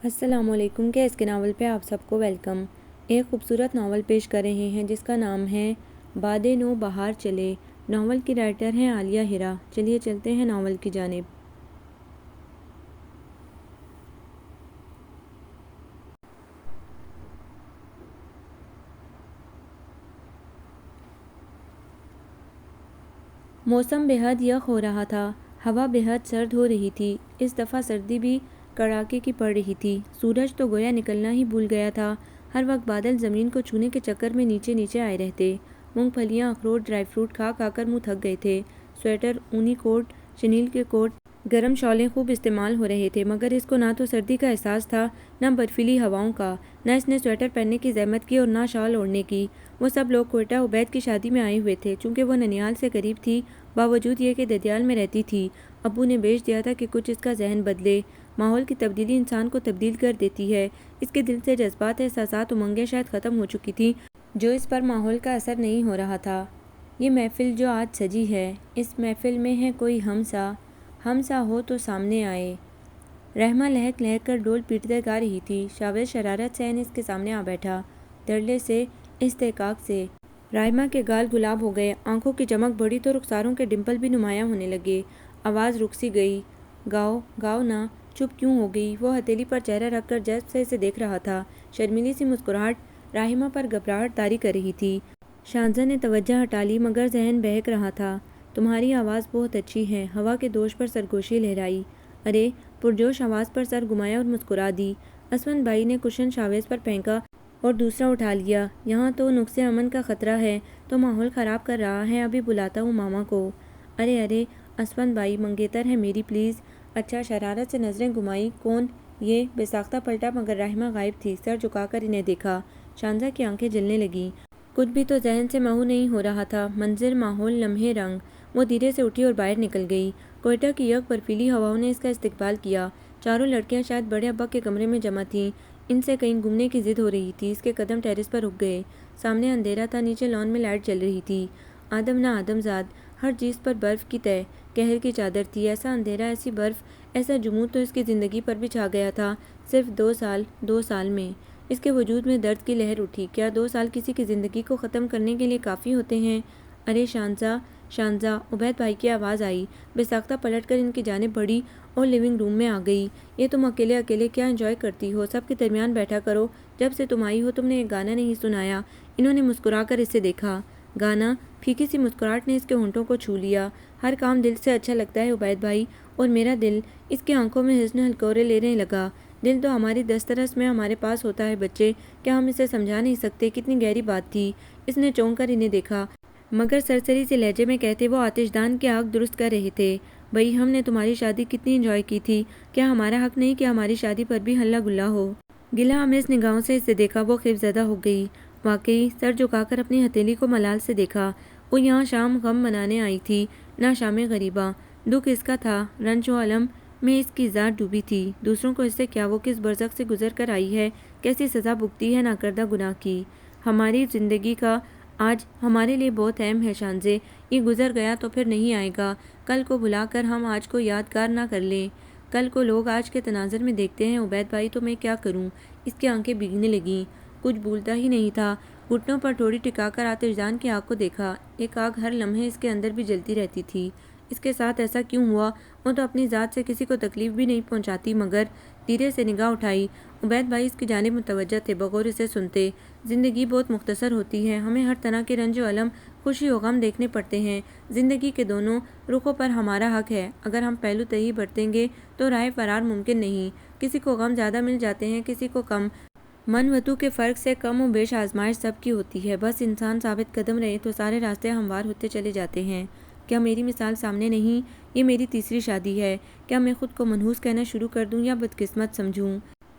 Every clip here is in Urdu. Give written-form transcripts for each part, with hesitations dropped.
السلام علیکم کے اس کے ناول پہ آپ سب کو ویلکم۔ ایک خوبصورت ناول پیش کر رہے ہیں جس کا نام ہے باد نو بہار چلے۔ ناول کی رائٹر ہیں عالیہ ہیرا۔ چلیے چلتے ہیں ناول کی جانب۔ موسم بے حد یخ ہو رہا تھا، ہوا بے حد سرد ہو رہی تھی۔ اس دفعہ سردی بھی کڑاکے کی پڑ رہی تھی۔ سورج تو گویا نکلنا ہی بھول گیا تھا۔ ہر وقت بادل زمین کو چھونے کے چکر میں نیچے نیچے آئے رہتے۔ مونگ پھلیاں، اخروٹ، ڈرائی فروٹ کھا کھا کر منہ تھک گئے تھے۔ سویٹر، اونی کوٹ، شنیل کے کوٹ، گرم شالیں خوب استعمال ہو رہے تھے، مگر اس کو نہ تو سردی کا احساس تھا، نہ برفیلی ہواؤں کا۔ نہ اس نے سویٹر پہننے کی زحمت کی اور نہ شال اوڑھنے کی۔ وہ سب لوگ کوئٹہ عبید کی شادی میں آئے ہوئے تھے۔ چونکہ وہ ننیال سے قریب تھی، باوجود یہ کہ ددیال میں رہتی تھی، ابو نے بھیج دیا تھا کہ کچھ اس کا ذہن بدلے۔ ماحول کی تبدیلی انسان کو تبدیل کر دیتی ہے۔ اس کے دل سے جذبات، احساسات، امنگیں شاید ختم ہو چکی تھیں، جو اس پر ماحول کا اثر نہیں ہو رہا تھا۔ یہ محفل جو آج سجی ہے، اس محفل میں ہے کوئی ہم سا ہو تو سامنے آئے۔ رحمہ لہک لہک کر ڈول پیٹتے گا رہی تھی۔ شاویز شرارت سے اس کے سامنے آ بیٹھا، دھڑلے سے، استحقاق سے۔ رحمہ کے گال گلاب ہو گئے، آنکھوں کی چمک بڑھی تو رخساروں کے ڈمپل بھی نمایاں ہونے لگے۔ آواز رک سی گئی۔ گاؤ گاؤ نا، چپ کیوں ہو گئی؟ وہ ہتھیلی پر چہرہ رکھ کر جذب سے اسے دیکھ رہا تھا۔ شرمیلی سی مسکراہٹ رحمہ پر گھبراہٹ طاری کر رہی تھی۔ شانزہ نے توجہ ہٹا لی، مگر ذہن بہک رہا تھا۔ تمہاری آواز بہت اچھی ہے۔ ہوا کے دوش پر سرگوشی لہرائی۔ ارے! پرجوش آواز پر سر گھمایا اور مسکرا دی۔ اسفند بھائی نے کشن شاویز پر پھینکا اور دوسرا اٹھا لیا۔ یہاں تو نقص امن کا خطرہ ہے، تو ماحول خراب کر رہا ہے، ابھی بلاتا ہوں ماما کو۔ ارے ارے اسفند بھائی، منگیتر ہے میری، پلیز۔ اچھا، شرارت سے نظریں گھمائیں۔ کون؟ یہ بے ساختہ پلٹا، مگر رحمہ غائب تھی۔ سر جھکا کر انہیں دیکھا۔ شانزہ کی آنکھیں جلنے لگیں۔ کچھ بھی تو ذہن سے محو نہیں ہو رہا تھا۔ منظر، ماحول، لمحے، رنگ۔ وہ دھیرے سے اٹھی اور باہر نکل گئی۔ کوئٹہ کی یک برفیلی ہواؤں نے اس کا استقبال کیا۔ چاروں لڑکیاں شاید بڑے ابا کے کمرے میں جمع تھیں۔ ان سے کہیں گھومنے کی ضد ہو رہی تھی۔ اس کے قدم ٹیرس پر رک گئے۔ سامنے اندھیرا تھا، نیچے لان میں لائٹ جل رہی تھی۔ آدم نہ آدم زاد، ہر چیز پر برف کی تہہ، قہر کی چادر تھی۔ ایسا اندھیرا، ایسی برف، ایسا جمود تو اس کی زندگی پر بھی چھا گیا تھا۔ صرف 2 سال میں اس کے وجود میں درد کی لہر اٹھی۔ کیا 2 سال کسی کی زندگی کو ختم کرنے کے لیے کافی ہوتے ہیں؟ ارے شانزہ، شانزہ! عبید بھائی کی آواز آئی۔ بے ساختہ پلٹ کر ان کی جانب بڑھی اور لیونگ روم میں آ گئی۔ یہ تم اکیلے اکیلے کیا انجوائے کرتی ہو؟ سب کے درمیان بیٹھا کرو۔ جب سے تم آئی ہو تم نے ایک گانا نہیں سنایا۔ انہوں نے مسکرا کر اسے دیکھا۔ گانا؟ پھیکی سی مسکراہٹ نے اس کے ہونٹوں کو چھو لیا۔ ہر کام دل سے اچھا لگتا ہے عبید بھائی، اور میرا دل۔ اس کی آنکھوں میں حزن ہلکورے لینے لگا۔ دل تو ہماری دسترس میں ہمارے پاس ہوتا ہے بچے، کیا ہم اسے سمجھا نہیں سکتے؟ کتنی گہری بات تھی۔ اس نے چونک کر انہیں دیکھا، مگر سرسری سے لہجے میں کہتے وہ آتش دان کی آگ درست کر رہے تھے۔ بھئی، ہم نے تمہاری شادی کتنی انجوائے کی تھی، کیا ہمارا حق نہیں کہ ہماری شادی پر بھی ہلہ گلا ہو؟ گلہ آمیز نگاہوں سے اسے دیکھا، وہ خیف زدہ ہو گئی۔ واقعی؟ سر جھکا کر اپنی ہتھیلی کو ملال سے دیکھا۔ وہ یہاں شام غم منانے آئی تھی، نہ شام غریباں۔ دکھ اس کا تھا، رنج و الم میں اس کی ذات ڈوبی تھی۔ دوسروں کو اس سے کیا؟ وہ کس برزخ سے گزر کر آئی ہے، کیسی سزا بھگتی ہے ناکردہ گناہ کی۔ ہماری زندگی کا آج ہمارے لیے بہت اہم ہے شانزے۔ یہ گزر گیا تو پھر نہیں آئے گا۔ کل کو بھلا کر ہم آج کو یادگار نہ کر لیں۔ کل کو لوگ آج کے تناظر میں دیکھتے ہیں عبید بھائی تو میں کیا کروں؟ اس کی آنکھیں بھیگنے لگیں۔ کچھ بھولتا ہی نہیں تھا۔ گھٹنوں پر ٹھوڑی ٹکا کر آتش دان کی آگ کو دیکھا۔ ایک آگ ہر لمحے اس کے اندر بھی جلتی رہتی تھی۔ اس کے ساتھ ایسا کیوں ہوا؟ وہ تو اپنی ذات سے کسی کو تکلیف بھی نہیں پہنچاتی، مگر دھیرے سے نگاہ اٹھائی۔ عبید بھائی اس کی جانب متوجہ تھے، بغور اسے سنتے۔ زندگی بہت مختصر ہوتی ہے، ہمیں ہر طرح کے رنج و الم، خوشی و غم دیکھنے پڑتے ہیں۔ زندگی کے دونوں رخوں پر ہمارا حق ہے۔ اگر ہم پہلو تہی برتیں گے تو راہ فرار ممکن نہیں۔ کسی کو غم زیادہ مل جاتے ہیں، کسی کو کم۔ من وطو کے فرق سے کم و بیش آزمائش سب کی ہوتی ہے۔ بس انسان ثابت قدم رہے تو سارے راستے ہموار ہوتے چلے جاتے ہیں۔ کیا میری مثال سامنے نہیں؟ یہ میری تیسری شادی ہے۔ کیا میں خود کو منحوس کہنا شروع کر دوں یا بدقسمت سمجھوں؟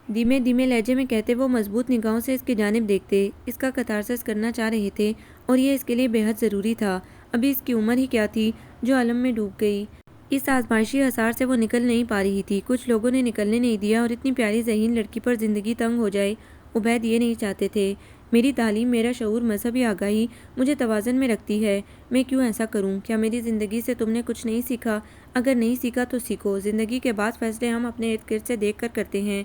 دھیمے دھیمے لہجے میں کہتے وہ مضبوط نگاہوں سے اس کی جانب دیکھتے۔ اس کا کتارسس کرنا چاہ رہے تھے، اور یہ اس کے لیے بے حد ضروری تھا۔ ابھی اس کی عمر ہی کیا تھی جو الم میں ڈوب گئی۔ اس آزمائشی حصار سے وہ نکل نہیں پا رہی تھی۔ کچھ لوگوں نے نکلنے نہیں دیا، اور اتنی پیاری ذہین لڑکی پر زندگی تنگ ہو جائے۔ عبید یہ نہیں چاہتے تھے۔ میری تعلیم، میرا شعور، مذہبی آگاہی مجھے توازن میں رکھتی ہے۔ میں کیوں ایسا کروں؟ کیا میری زندگی سے تم نے کچھ نہیں سیکھا؟ اگر نہیں سیکھا تو سیکھو۔ زندگی کے بعض فیصلے ہم اپنے ارد گرد سے دیکھ کر کرتے ہیں،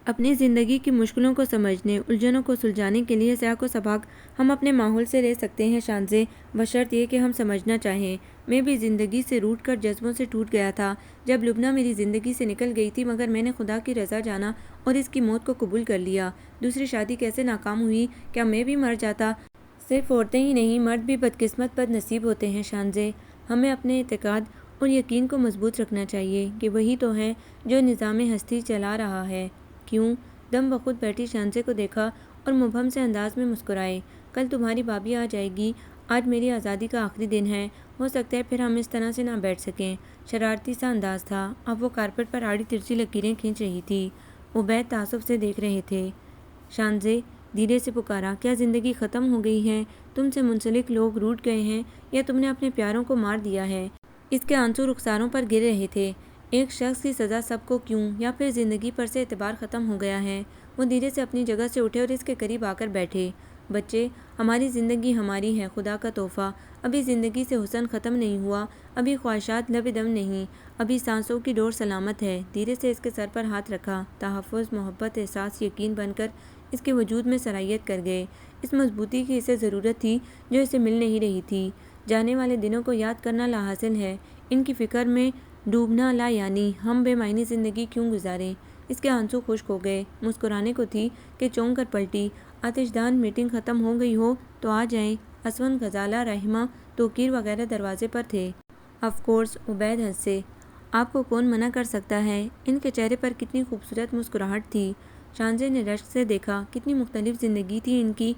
اپنی زندگی کی مشکلوں کو سمجھنے، الجھنوں کو سلجھانے کے لیے سیاق و سباق ہم اپنے ماحول سے لے سکتے ہیں شانزے، بشرط یہ کہ ہم سمجھنا چاہیں۔ میں بھی زندگی سے روٹھ کر جذبوں سے ٹوٹ گیا تھا جب لبنہ میری زندگی سے نکل گئی تھی، مگر میں نے خدا کی رضا جانا اور اس کی موت کو قبول کر لیا۔ دوسری شادی کیسے ناکام ہوئی؟ کیا میں بھی مر جاتا؟ صرف عورتیں ہی نہیں، مرد بھی بدقسمت بد نصیب ہوتے ہیں شانزے۔ ہمیں اپنے اعتقاد اور یقین کو مضبوط رکھنا چاہیے کہ وہی تو ہے جو نظام ہستی چلا رہا ہے۔ کیوں؟ دم بخود بیٹھی شانزے کو دیکھا اور مبہم سے انداز میں مسکرائے۔ کل تمہاری بھابھی آ جائے گی، آج میری آزادی کا آخری دن ہے، ہو سکتا ہے پھر ہم اس طرح سے نہ بیٹھ سکیں۔ شرارتی سا انداز تھا، اب وہ کارپٹ پر آڑی ترچھی لکیریں کھینچ رہی تھی۔ عبید تعصب سے دیکھ رہے تھے۔ شانزے دھیرے سے پکارا، کیا زندگی ختم ہو گئی ہے؟ تم سے منسلک لوگ روٹھ گئے ہیں یا تم نے اپنے پیاروں کو مار دیا ہے؟ اس کے آنسو رخساروں پر گر رہے تھے۔ ایک شخص کی سزا سب کو کیوں؟ یا پھر زندگی پر سے اعتبار ختم ہو گیا ہے؟ وہ دھیرے سے اپنی جگہ سے اٹھے اور اس کے قریب آ کر بیٹھے۔ بچے، ہماری زندگی ہماری ہے، خدا کا تحفہ۔ ابھی زندگی سے حسن ختم نہیں ہوا، ابھی خواہشات لب دم نہیں، ابھی سانسوں کی ڈور سلامت ہے۔ دھیرے سے اس کے سر پر ہاتھ رکھا، تحفظ، محبت، احساس، یقین بن کر اس کے وجود میں سرایت کر گئے۔ اس مضبوطی کی اسے ضرورت تھی جو اسے مل نہیں رہی تھی۔ جانے والے دنوں کو یاد کرنا لاحاصل ہے، ان کی فکر میں ڈوبنا لا، یعنی ہم بے معنی زندگی کیوں گزاریں؟ اس کے آنسو خشک ہو گئے۔ مسکرانے کو تھی کہ چونک کر پلٹی۔ آتش دان میٹنگ ختم ہو گئی ہو تو آ جائیں۔ اسون، غزالہ، رحمہ، توقیر وغیرہ دروازے پر تھے۔ آف کورس، عبید ہنسے۔ آپ کو کون منع کر سکتا ہے؟ ان کے چہرے پر کتنی خوبصورت مسکراہٹ تھی۔ شانزے نے رشک سے دیکھا، کتنی مختلف زندگی تھی ان کی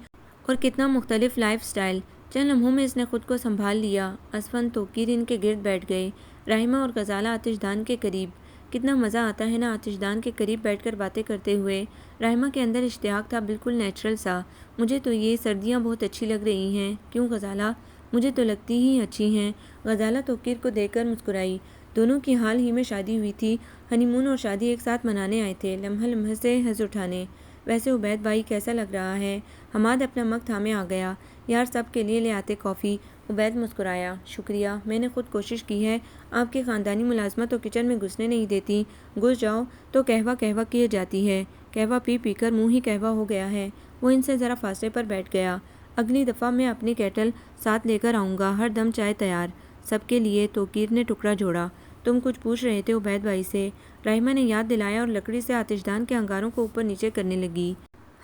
اور کتنا مختلف لائف سٹائل۔ چند لمحوں میں اس نے خود کو سنبھال لیا۔ اسون، توقیر ان کے گرد بیٹھ گئے، رحمہ اور غزالہ آتش دان کے قریب۔ کتنا مزہ آتا ہے نا آتش دان کے قریب بیٹھ کر باتیں کرتے ہوئے۔ رحمہ کے اندر اشتیاق تھا، بالکل نیچرل سا۔ مجھے تو یہ سردیاں بہت اچھی لگ رہی ہیں۔ کیوں غزالہ؟ مجھے تو لگتی ہی اچھی ہیں۔ غزالہ توقیر کو دیکھ کر مسکرائی۔ دونوں کی حال ہی میں شادی ہوئی تھی، ہنی مون اور شادی ایک ساتھ منانے آئے تھے، لمحہ لمحہ سے حظ اٹھانے۔ ویسے عبید بھائی کیسا لگ رہا ہے؟ حماد اپنا مگ تھامے آ گیا۔ یار سب کے لیے لے آتے کافی۔ عبید مسکرایا، شکریہ، میں نے خود کوشش کی ہے۔ آپ کی خاندانی ملازمت تو کچن میں گھسنے نہیں دیتی، گھس جاؤ تو کہوا کہوا کیے جاتی ہے۔ کہوا پی پی کر منہ ہی کہوا ہو گیا ہے۔ وہ ان سے ذرا فاصلے پر بیٹھ گیا۔ اگلی دفعہ میں اپنی کیٹل ساتھ لے کر آؤں گا، ہر دم چائے تیار۔ سب کے لیے۔ توقیر نے ٹکڑا جوڑا۔ تم کچھ پوچھ رہے تھے عبید بھائی سے؟ رحمہ نے یاد دلایا اور لکڑی سے آتش دان کے انگاروں کو اوپر نیچے کرنے لگی۔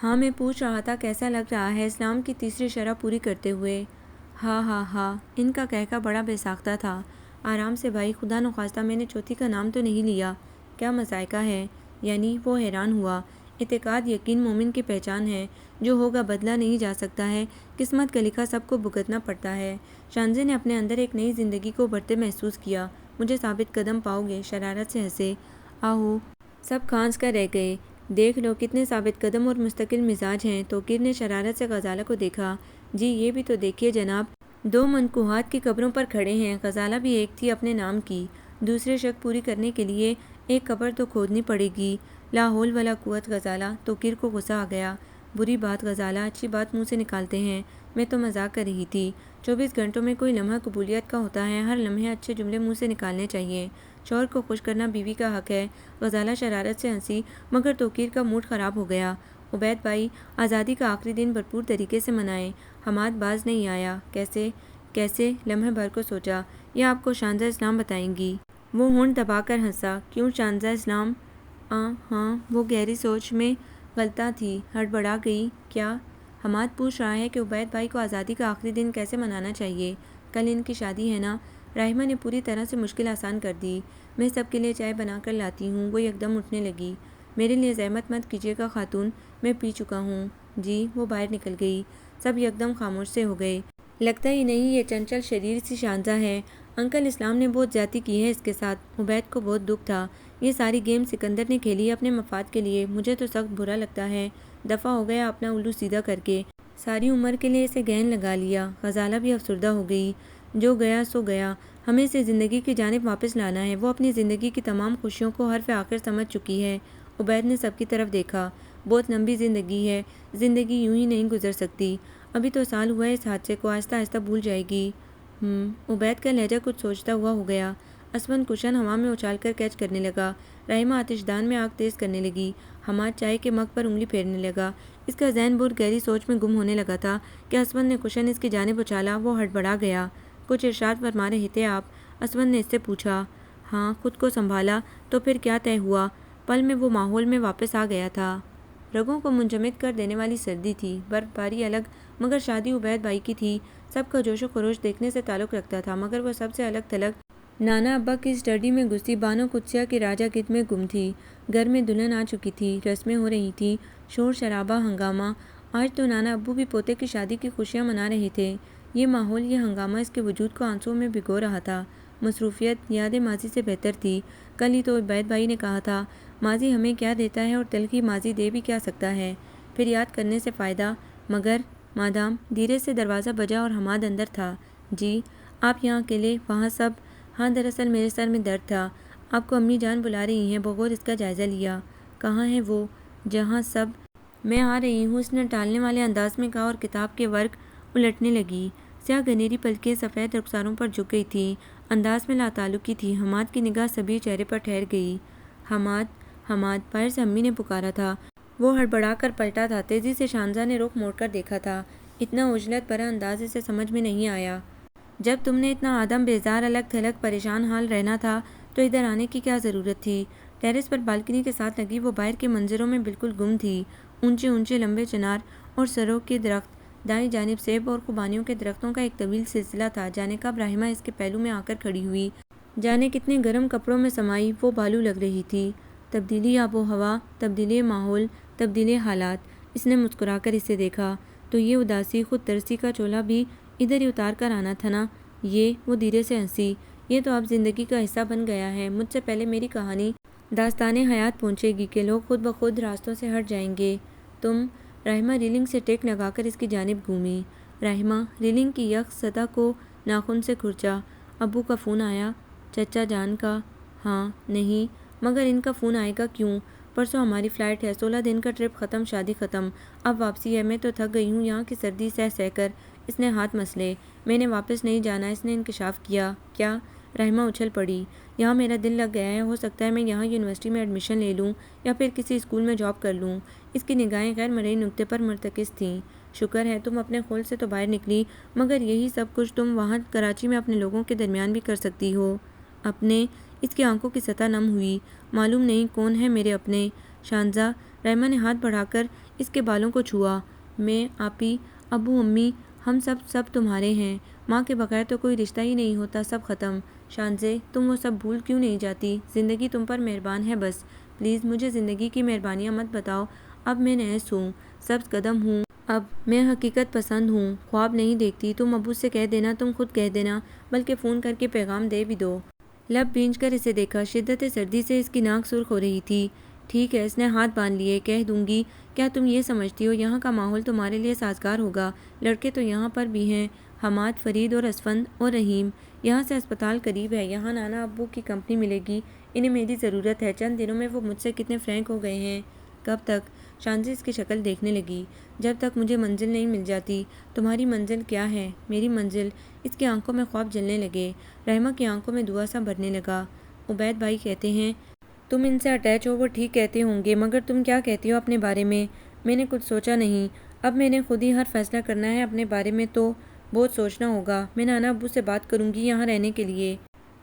ہاں، میں پوچھ رہا تھا کیسا لگ رہا ہے اسلام کی تیسری شرح پوری کرتے ہوئے۔ ہاں ہاں ہاں، ان کا کہکا بڑا بے ساختہ تھا۔ آرام سے بھائی، خدا نخواستہ میں نے چوتھی کا نام تو نہیں لیا۔ کیا مذائقہ ہے؟ یعنی وہ حیران ہوا۔ اعتقاد، یقین مومن کی پہچان ہے۔ جو ہوگا بدلا نہیں جا سکتا ہے، قسمت کا لکھا سب کو بھگتنا پڑتا ہے۔ شانزے نے اپنے اندر ایک نئی زندگی کو ابھرتے محسوس کیا۔ مجھے ثابت قدم پاؤ گے؟ شرارت سے ہنسے۔ آہو، سب کھانس کر رہ گئے۔ دیکھ لو کتنے ثابت قدم اور مستقل مزاج ہیں۔ توقیر نے شرارت سے غزالہ کو دیکھا۔ جی یہ بھی تو دیکھیے جناب، دو منکوحات کی قبروں پر کھڑے ہیں۔ غزالہ بھی ایک تھی اپنے نام کی، دوسرے شک پوری کرنے کے لیے ایک قبر تو کھودنی پڑے گی۔ لا حول ولا قوت غزالہ۔ توقیر کو غصہ آ گیا۔ بری بات غزالہ، اچھی بات منہ سے نکالتے ہیں، میں تو مذاق کر رہی تھی۔ 24 گھنٹوں میں کوئی لمحہ قبولیت کا ہوتا ہے، ہر لمحے اچھے جملے منہ سے نکالنے چاہیے۔ شوہر کو خوش کرنا بیوی کا حق ہے۔ غزالہ شرارت سے ہنسی، مگر توقیر کا موڈ خراب ہو گیا۔ عبید بھائی، آزادی کا آخری دن بھرپور طریقے سے منائیں۔ حماد باز نہیں آیا؟ کیسے؟ کیسے؟ لمحے بھر کو سوچا، یہ آپ کو شانزہ اسلام بتائیں گی۔ وہ ہونٹ دبا کر ہنسا۔ کیوں شانزہ اسلام؟ ہاں، وہ گہری سوچ میں غلطاں تھی، ہڑبڑا گئی۔ کیا؟ حماد پوچھ رہا ہے کہ عبید بھائی کو آزادی کا آخری دن کیسے منانا چاہیے۔ کل ان کی شادی ہے نا؟ رحمہ نے پوری طرح سے مشکل آسان کر دی۔ میں سب کے لیے چائے بنا کر لاتی ہوں۔ وہ یکدم اٹھنے لگی۔ میرے لیے زحمت مت کیجیے گا خاتون، میں پی چکا ہوں۔ جی۔ وہ باہر نکل گئی۔ سب یکدم خاموش سے ہو گئے۔ لگتا ہی نہیں یہ چنچل شریر سی شانزہ ہے۔ انکل اسلام نے بہت زیادتی کی ہے اس کے ساتھ۔ عبید کو بہت دکھ تھا۔ یہ ساری گیم سکندر نے کھیلی اپنے مفاد کے لیے، مجھے تو سخت برا لگتا ہے۔ دفعہ ہو گیا اپنا الو سیدھا کر کے، ساری عمر کے لیے اسے گہن لگا لیا۔ غزالہ بھی افسردہ ہو گئی۔ جو گیا سو گیا، ہمیں اسے زندگی کی جانب واپس لانا ہے۔ وہ اپنی زندگی کی تمام خوشیوں کو حرف آخر سمجھ چکی ہے۔ عبید نے سب کی طرف دیکھا۔ بہت لمبی زندگی ہے، زندگی یوں ہی نہیں گزر سکتی۔ ابھی تو سال ہوا ہے اس حادثے کو، آہستہ آہستہ بھول جائے گی۔ عبید کا لہجہ کچھ سوچتا ہوا ہو گیا۔ اسون کشن ہوا میں اچھال کر کیچ کرنے لگا۔ رحمہ آتش دان میں آگ تیز کرنے لگی۔ حماد چائے کے مگ پر انگلی پھیرنے لگا۔ اس کا ذہن بہت گہری سوچ میں گم ہونے لگا تھا کہ اسود نے کشن اس کی جانب اچھالا۔ وہ ہڑبڑا گیا۔ کچھ ارشاد فرما رہے تھے آپ؟ اسود نے اس سے پوچھا۔ ہاں، خود کو سنبھالا تو پھر کیا طے ہوا؟ پل میں وہ ماحول میں واپس آ گیا تھا۔ رگوں کو منجمد کر دینے والی سردی تھی، برف باری الگ، مگر شادی عبید بھائی کی تھی۔ سب کا جوش و خروش دیکھنے سے تعلق رکھتا تھا، مگر وہ سب سے الگ تھلگ نانا ابا کی اسٹڈی میں گھسی بانو قدسیہ کی راجہ گت میں گم تھی۔ گھر میں دلہن آ چکی تھی، رسمیں ہو رہی تھیں، شور شرابہ، ہنگامہ۔ آج تو نانا ابو بھی پوتے کی شادی کی خوشیاں منا رہے تھے۔ یہ ماحول، یہ ہنگامہ اس کے وجود کو آنسوؤں میں بھگو رہا تھا۔ مصروفیت یاد ماضی سے بہتر تھی۔ کل ہی تو عبید بھائی نے کہا تھا، ماضی ہمیں کیا دیتا ہے اور تلخی ماضی دے بھی کیا سکتا ہے، پھر یاد کرنے سے فائدہ۔ مگر مادام، دھیرے سے دروازہ بجا اور حماد اندر تھا۔ جی، آپ یہاں اکیلے، وہاں سب؟ ہاں، دراصل میرے سر میں درد تھا۔ آپ کو امی جان بلا رہی ہیں۔ بغور اس کا جائزہ لیا۔ کہاں ہے وہ؟ جہاں سب؟ میں آ رہی ہوں، اس نے ٹالنے والے انداز میں کہا اور کتاب کے ورق الٹنے لگی۔ سیاہ گھنیری پلکیں سفید رخساروں پر جھک گئی تھیں، انداز میں لاتعلقی تھی۔ حماد کی نگاہ صبی چہرے پر ٹھہر گئی۔ حماد، حماد، باہر سے امی نے پکارا تھا۔ وہ ہڑبڑا کر پلٹا تھا۔ تیزی سے شانزا نے رخ موڑ کر دیکھا تھا۔ اتنا عجلت بھرا انداز اسے سمجھ میں نہیں آیا۔ جب تم نے اتنا آدم بیزار، الگ تھلگ، پریشان حال رہنا تھا تو ادھر آنے کی کیا ضرورت تھی؟ ٹیرس پر بالکنی کے ساتھ لگی وہ باہر کے منظروں میں بالکل گم تھی۔ اونچے اونچے لمبے چنار اور سروں کے درخت، دائیں جانب سیب اور خوبانیوں کے درختوں کا ایک طویل سلسلہ تھا۔ جانے کب رحمہ اس کے پہلو میں آ کر کھڑی ہوئی، جانے کتنے گرم کپڑوں میں سمائی وہ بالو لگ رہی تھی۔ تبدیلی آب و ہوا، تبدیلی ماحول، تبدیلی حالات۔ اس نے مسکرا کر اسے دیکھا۔ تو یہ اداسی، خود ترسی کا چولہا بھی ادھر ہی اتار کر آنا تھا نا؟ وہ دھیرے سے ہنسی۔ یہ تو اب زندگی کا حصہ بن گیا ہے۔ مجھ سے پہلے میری کہانی داستان حیات پہنچے گی کہ لوگ خود بخود راستوں سے ہٹ جائیں گے۔ تم؟ رحمہ ریلنگ سے ٹیک لگا کر اس کی جانب گھومی۔ رحمہ ریلنگ کی یک سطح کو ناخن سے کھرچا۔ ابو کا فون آیا؟ چچا جان کا؟ ہاں۔ نہیں، مگر ان کا فون آئے گا کیوں؟ پرسوں ہماری فلائٹ ہے، 16 دن کا ٹرپ ختم، شادی ختم، اب واپسی ہے۔ میں تو تھک گئی ہوں یہاں کی سردی سہ سہ کر۔ اس نے ہاتھ مسلے۔ میں نے واپس نہیں جانا، اس نے انکشاف کیا۔ کیا؟ رحمہ اچھل پڑی۔ یہاں میرا دل لگ گیا ہے، ہو سکتا ہے میں یہاں یونیورسٹی میں ایڈمیشن لے لوں یا پھر کسی اسکول میں جاب کر لوں۔ اس کی نگاہیں غیر مرئی نکتے پر مرتکز تھیں۔ شکر ہے تم اپنے خول سے تو باہر نکلی، مگر یہی سب کچھ تم وہاں کراچی میں اپنے لوگوں کے درمیان بھی کر سکتی ہو۔ اپنے؟ اس کی آنکھوں کی سطح نم ہوئی۔ معلوم نہیں کون ہے میرے اپنے؟ شانزا۔ رحمہ نے ہاتھ بڑھا کر اس کے بالوں کو چھوا۔ میں، آپی، ابو، امی، ہم سب تمہارے ہیں۔ ماں کے بغیر تو کوئی رشتہ ہی نہیں ہوتا، سب ختم۔ شانزے، تم وہ سب بھول کیوں نہیں جاتی؟ زندگی تم پر مہربان ہے بس۔ پلیز مجھے زندگی کی مہربانیاں مت بتاؤ۔ اب میں نحس ہوں، سبز قدم ہوں، اب میں حقیقت پسند ہوں، خواب نہیں دیکھتی۔ تم ابو سے کہہ دینا، تم خود کہہ دینا، بلکہ فون کر کے پیغام دے بھی دو۔ لب بھینچ کر اسے دیکھا۔ شدت سردی سے اس کی ناک سرخ ہو رہی تھی۔ ٹھیک ہے، اس نے ہاتھ باندھ لیے، کہہ دوں گی۔ کیا تم یہ سمجھتی ہو یہاں کا ماحول تمہارے لیے سازگار ہوگا؟ لڑکے تو یہاں پر بھی ہیں، حماد، فرید اور اسفند اور رحیم۔ یہاں سے اسپتال قریب ہے، یہاں نانا ابو کی کمپنی ملے گی، انہیں میری ضرورت ہے۔ چند دنوں میں وہ مجھ سے کتنے فرینک ہو گئے ہیں۔ کب تک؟ شانزی اس کی شکل دیکھنے لگی۔ جب تک مجھے منزل نہیں مل جاتی۔ تمہاری منزل کیا ہے؟ میری منزل؟ اس کی آنکھوں میں خواب جلنے لگے۔ رحمہ کی آنکھوں میں دعا سا بھرنے لگا۔ عبید بھائی کہتے ہیں تم ان سے اٹیچ ہو، وہ ٹھیک کہتے ہوں گے، مگر تم کیا کہتی ہو اپنے بارے میں؟ میں نے کچھ سوچا نہیں، اب میں نے خود ہی ہر فیصلہ کرنا ہے اپنے بارے میں، تو بہت سوچنا ہوگا۔ میں نانا ابو سے بات کروں گی یہاں رہنے کے لیے۔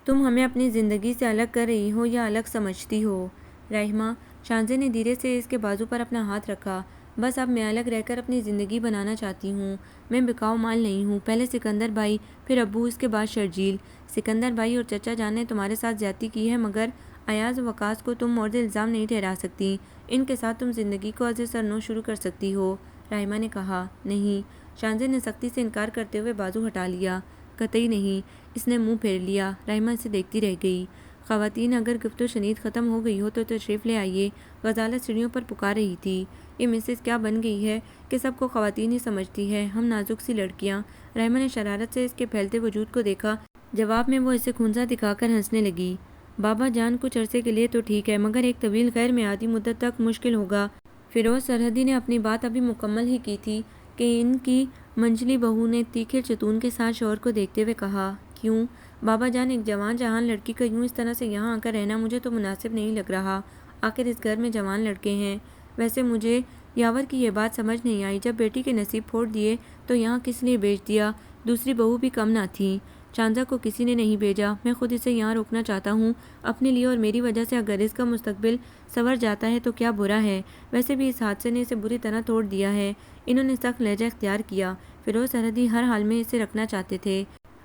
تم ہمیں اپنی زندگی سے الگ کر رہی ہو یا الگ سمجھتی ہو؟ رحمہ، شانزے نے دھیرے سے اس کے بازو پر اپنا ہاتھ رکھا۔ بس اب میں الگ رہ کر اپنی زندگی بنانا چاہتی ہوں۔ میں بکاؤ مال نہیں ہوں۔ پہلے سکندر بھائی، پھر ابو، اس کے بعد شرجیل۔ سکندر بھائی اور چچا جان نے تمہارے ساتھ زیادتی کی ہے، مگر ایاز و وقاص کو تم مورد الزام نہیں ٹھہرا سکتی۔ ان کے ساتھ تم زندگی کو از سر نو شروع کر سکتی ہو۔ رحمہ نے کہا۔ نہیں۔ شانزے نے سختی سے انکار کرتے ہوئے بازو ہٹا لیا۔ قطعی نہیں۔ اس نے منہ پھیر لیا۔ رحمہ اسے دیکھتی رہ گئی۔ خواتین، اگر گفت و شنید ختم ہو گئی ہو تو تشریف لے آئیے۔ غزالہ سیڑھیوں پر پکار رہی تھی۔ یہ مسز کیا بن گئی ہے کہ سب کو خواتین ہی سمجھتی ہے، ہم نازک سی لڑکیاں۔ رحمہ نے شرارت سے اس کے پھیلتے وجود کو دیکھا۔ جواب میں وہ اسے کھونسا دکھا کر ہنسنے لگی۔ بابا جان، کچھ عرصے کے لیے تو ٹھیک ہے، مگر ایک طویل غیر میعادی مدت تک مشکل ہوگا۔ فیروز سرحدی نے اپنی بات ابھی مکمل ہی کی تھی کہ ان کی منجلی بہو نے تیکھے چتون کے ساتھ شوہر کو دیکھتے ہوئے کہا، کیوں بابا جان، ایک جوان جہان لڑکی کا یوں اس طرح سے یہاں آ کر رہنا مجھے تو مناسب نہیں لگ رہا۔ آخر اس گھر میں جوان لڑکے ہیں۔ ویسے مجھے یاور کی یہ بات سمجھ نہیں آئی، جب بیٹی کے نصیب پھوڑ دیے تو یہاں کس لیے بھیج دیا؟ دوسری بہو بھی کم نہ تھی۔ شانزا کو کسی نے نہیں بھیجا، میں خود اسے یہاں روکنا چاہتا ہوں اپنے لیے، اور میری وجہ سے اگر اس کا مستقبل سنور جاتا ہے تو کیا برا ہے؟ ویسے بھی اس حادثے نے اسے بری طرح توڑ دیا ہے۔ انہوں نے سخت لہجہ اختیار کیا۔ فیروز سرحدی ہر حال میں اسے رکھنا چاہتے تھے۔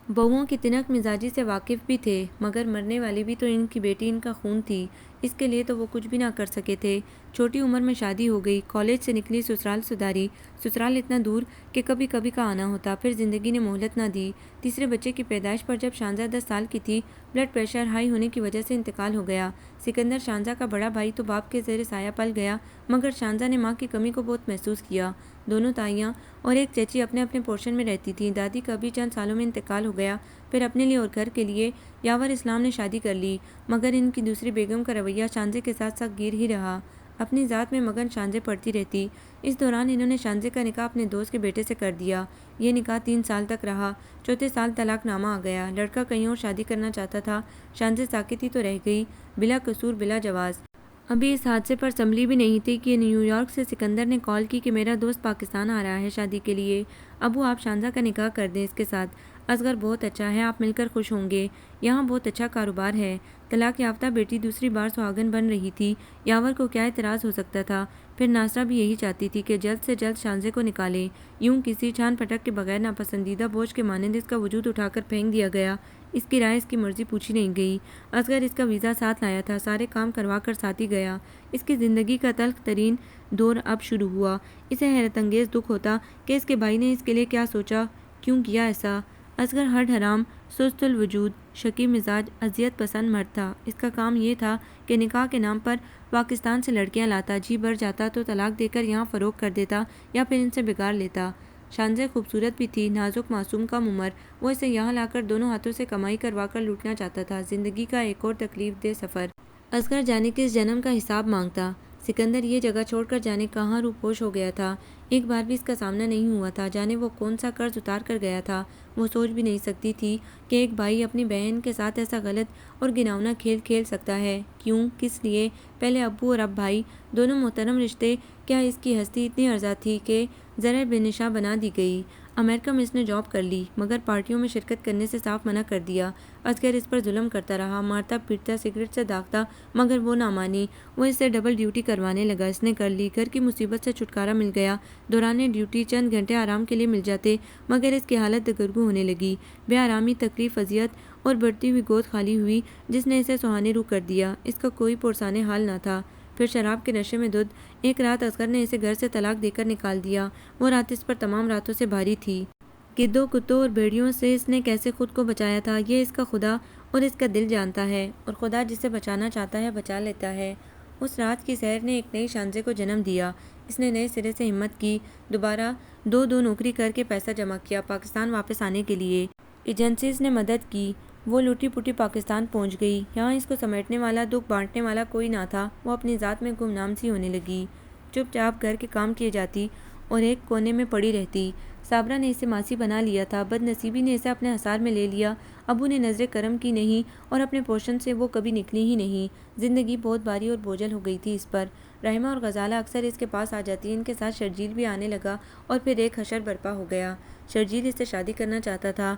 بہوؤں کی تنک مزاجی سے واقف بھی تھے، مگر مرنے والی بھی تو ان کی بیٹی، ان کا خون تھی۔ اس کے لیے تو وہ کچھ بھی نہ کر سکے تھے۔ چھوٹی عمر میں شادی ہو گئی، کالج سے نکلی، سسرال سدھاری۔ سسرال اتنا دور کہ کبھی کبھی کا آنا ہوتا، پھر زندگی نے مہلت نہ دی۔ تیسرے بچے کی پیدائش پر جب شانزا 10 سال کی تھی، بلڈ پریشر ہائی ہونے کی وجہ سے انتقال ہو گیا۔ سکندر شانزا کا بڑا بھائی تو باپ کے زیر سایہ پل گیا، مگر شانزا نے ماں کی کمی کو بہت محسوس کیا۔ دونوں تائیاں اور ایک چچی اپنے اپنے پورشن میں رہتی تھیں۔ دادی کا بھی چند سالوں میں انتقال ہو گیا۔ پھر اپنے لیے اور گھر کے لیے یاور اسلام نے شادی کر لی، مگر ان کی دوسری بیگم کا رویہ شانزے کے ساتھ سخت گیر ہی رہا۔ اپنی ذات میں مگن شانزے پڑتی رہتی۔ اس دوران انہوں نے شانزے کا نکاح اپنے دوست کے بیٹے سے کر دیا۔ یہ نکاح 3 سال تک رہا۔ چوتھے سال طلاق نامہ آ گیا۔ لڑکا کہیں اور شادی کرنا چاہتا تھا۔ شانزے ساکت ہی تو رہ گئی، بلا قصور بلا جواز۔ ابھی اس حادثے پر سنبھلی بھی نہیں تھی کہ نیو یارک سے سکندر نے کال کی کہ میرا دوست پاکستان آ رہا ہے شادی کے لیے۔ ابو آپ شانزا کا نکاح کر دیں اس کے ساتھ۔ اصغر بہت اچھا ہے، آپ مل کر خوش ہوں گے۔ یہاں بہت اچھا کاروبار ہے۔ طلاق یافتہ بیٹی دوسری بار سہاگن بن رہی تھی۔ یاور کو کیا اعتراض ہو سکتا تھا؟ پھر ناصرہ بھی یہی چاہتی تھی کہ جلد سے جلد شانزے کو نکالے۔ یوں کسی چھان پٹک کے بغیر ناپسندیدہ بوجھ کے مانند اس کا وجود اٹھا کر پھینک دیا گیا۔ اس کی رائے، اس کی مرضی پوچھی نہیں گئی۔ اصغر اس کا ویزا ساتھ لایا تھا، سارے کام کروا کر ساتھ ہی گیا۔ اس کی زندگی کا تلخ ترین دور اب شروع ہوا۔ اسے حیرت انگیز دکھ ہوتا کہ اس کے بھائی نے اس کے لیے کیا سوچا، کیوں کیا ایسا۔ اصغر ہڈ حرام، سست الوجود، شکی مزاج، اذیت پسند مرد تھا۔ اس کا کام یہ تھا کہ نکاح کے نام پر پاکستان سے لڑکیاں لاتا، جی بھر جاتا تو طلاق دے کر یہاں فروخت کر دیتا یا پھر ان سے بگاڑ لیتا۔ شانزے خوبصورت بھی تھی، نازک، معصوم کم عمر۔ وہ اسے یہاں لا کر دونوں ہاتھوں سے کمائی کروا کر لوٹنا چاہتا تھا، زندگی کا ایک اور تکلیف دہ سفر۔ اصغر جانے کس جنم کا حساب مانگتا۔ سکندر یہ جگہ چھوڑ کر جانے کہاں روپوش ہو گیا تھا۔ ایک بار بھی اس کا سامنا نہیں ہوا تھا، جانے وہ کون سا قرض اتار کر گیا تھا۔ وہ سوچ بھی نہیں سکتی تھی کہ ایک بھائی اپنی بہن کے ساتھ ایسا غلط اور گھناؤنا کھیل کھیل سکتا ہے۔ کیوں، کس لیے؟ پہلے ابو اور اب بھائی، دونوں محترم رشتے۔ کیا اس کی ہستی اتنی ارزاں تھی کہ ذرا بے نشاں بنا دی گئی؟ امریکہ میں اس نے جاب کر لی، مگر پارٹیوں میں شرکت کرنے سے صاف منع کر دیا۔ اصغر اس پر ظلم کرتا رہا، مارتا پیٹتا، سگریٹ سے داغتا، مگر وہ نہ مانی۔ وہ اس سے ڈبل ڈیوٹی کروانے لگا، اس نے کر لی۔ گھر کی مصیبت سے چھٹکارا مل گیا۔ دوران ڈیوٹی چند گھنٹے آرام کے لیے مل جاتے، مگر اس کی حالت دگرگوں ہونے لگی۔ بے آرامی، تکلیف، اذیت اور بڑھتی ہوئی گود خالی ہوئی، جس نے اسے سہانے رو کر دیا۔ اس کا کوئی پرسانے حال نہ تھا۔ پھر شراب کے نشے میں دھت ایک رات اصغر نے اسے گھر سے طلاق دے کر نکال دیا۔ وہ رات اس پر تمام راتوں سے بھاری تھی۔ گدھوں، کتوں اور بھیڑیوں سے اس نے کیسے خود کو بچایا تھا، یہ اس کا خدا اور اس کا دل جانتا ہے، اور خدا جسے بچانا چاہتا ہے بچا لیتا ہے۔ اس رات کی سحر نے ایک نئی شانزے کو جنم دیا۔ اس نے نئے سرے سے ہمت کی، دوبارہ دو نوکری کر کے پیسہ جمع کیا پاکستان واپس آنے کے لیے۔ ایجنسیز نے مدد کی۔ وہ لوٹی پوٹی پاکستان پہنچ گئی۔ یہاں اس کو سمیٹنے والا، دکھ بانٹنے والا کوئی نہ تھا۔ وہ اپنی ذات میں گمنام سی ہونے لگی، چپ چاپ گھر کے کام کیے جاتی اور ایک کونے میں پڑی رہتی۔ صابرہ نے اسے ماسی بنا لیا تھا، بد نصیبی نے اسے اپنے حصار میں لے لیا۔ ابو نے نظر کرم کی نہیں، اور اپنے پورشن سے وہ کبھی نکلی ہی نہیں۔ زندگی بہت بھاری اور بوجھل ہو گئی تھی اس پر۔ رحمہ اور غزالہ اکثر اس کے پاس آ جاتی، ان کے ساتھ شرجیل بھی آنے لگا، اور پھر ایک حشر برپا ہو گیا۔ شرجیل اس سے شادی کرنا چاہتا تھا۔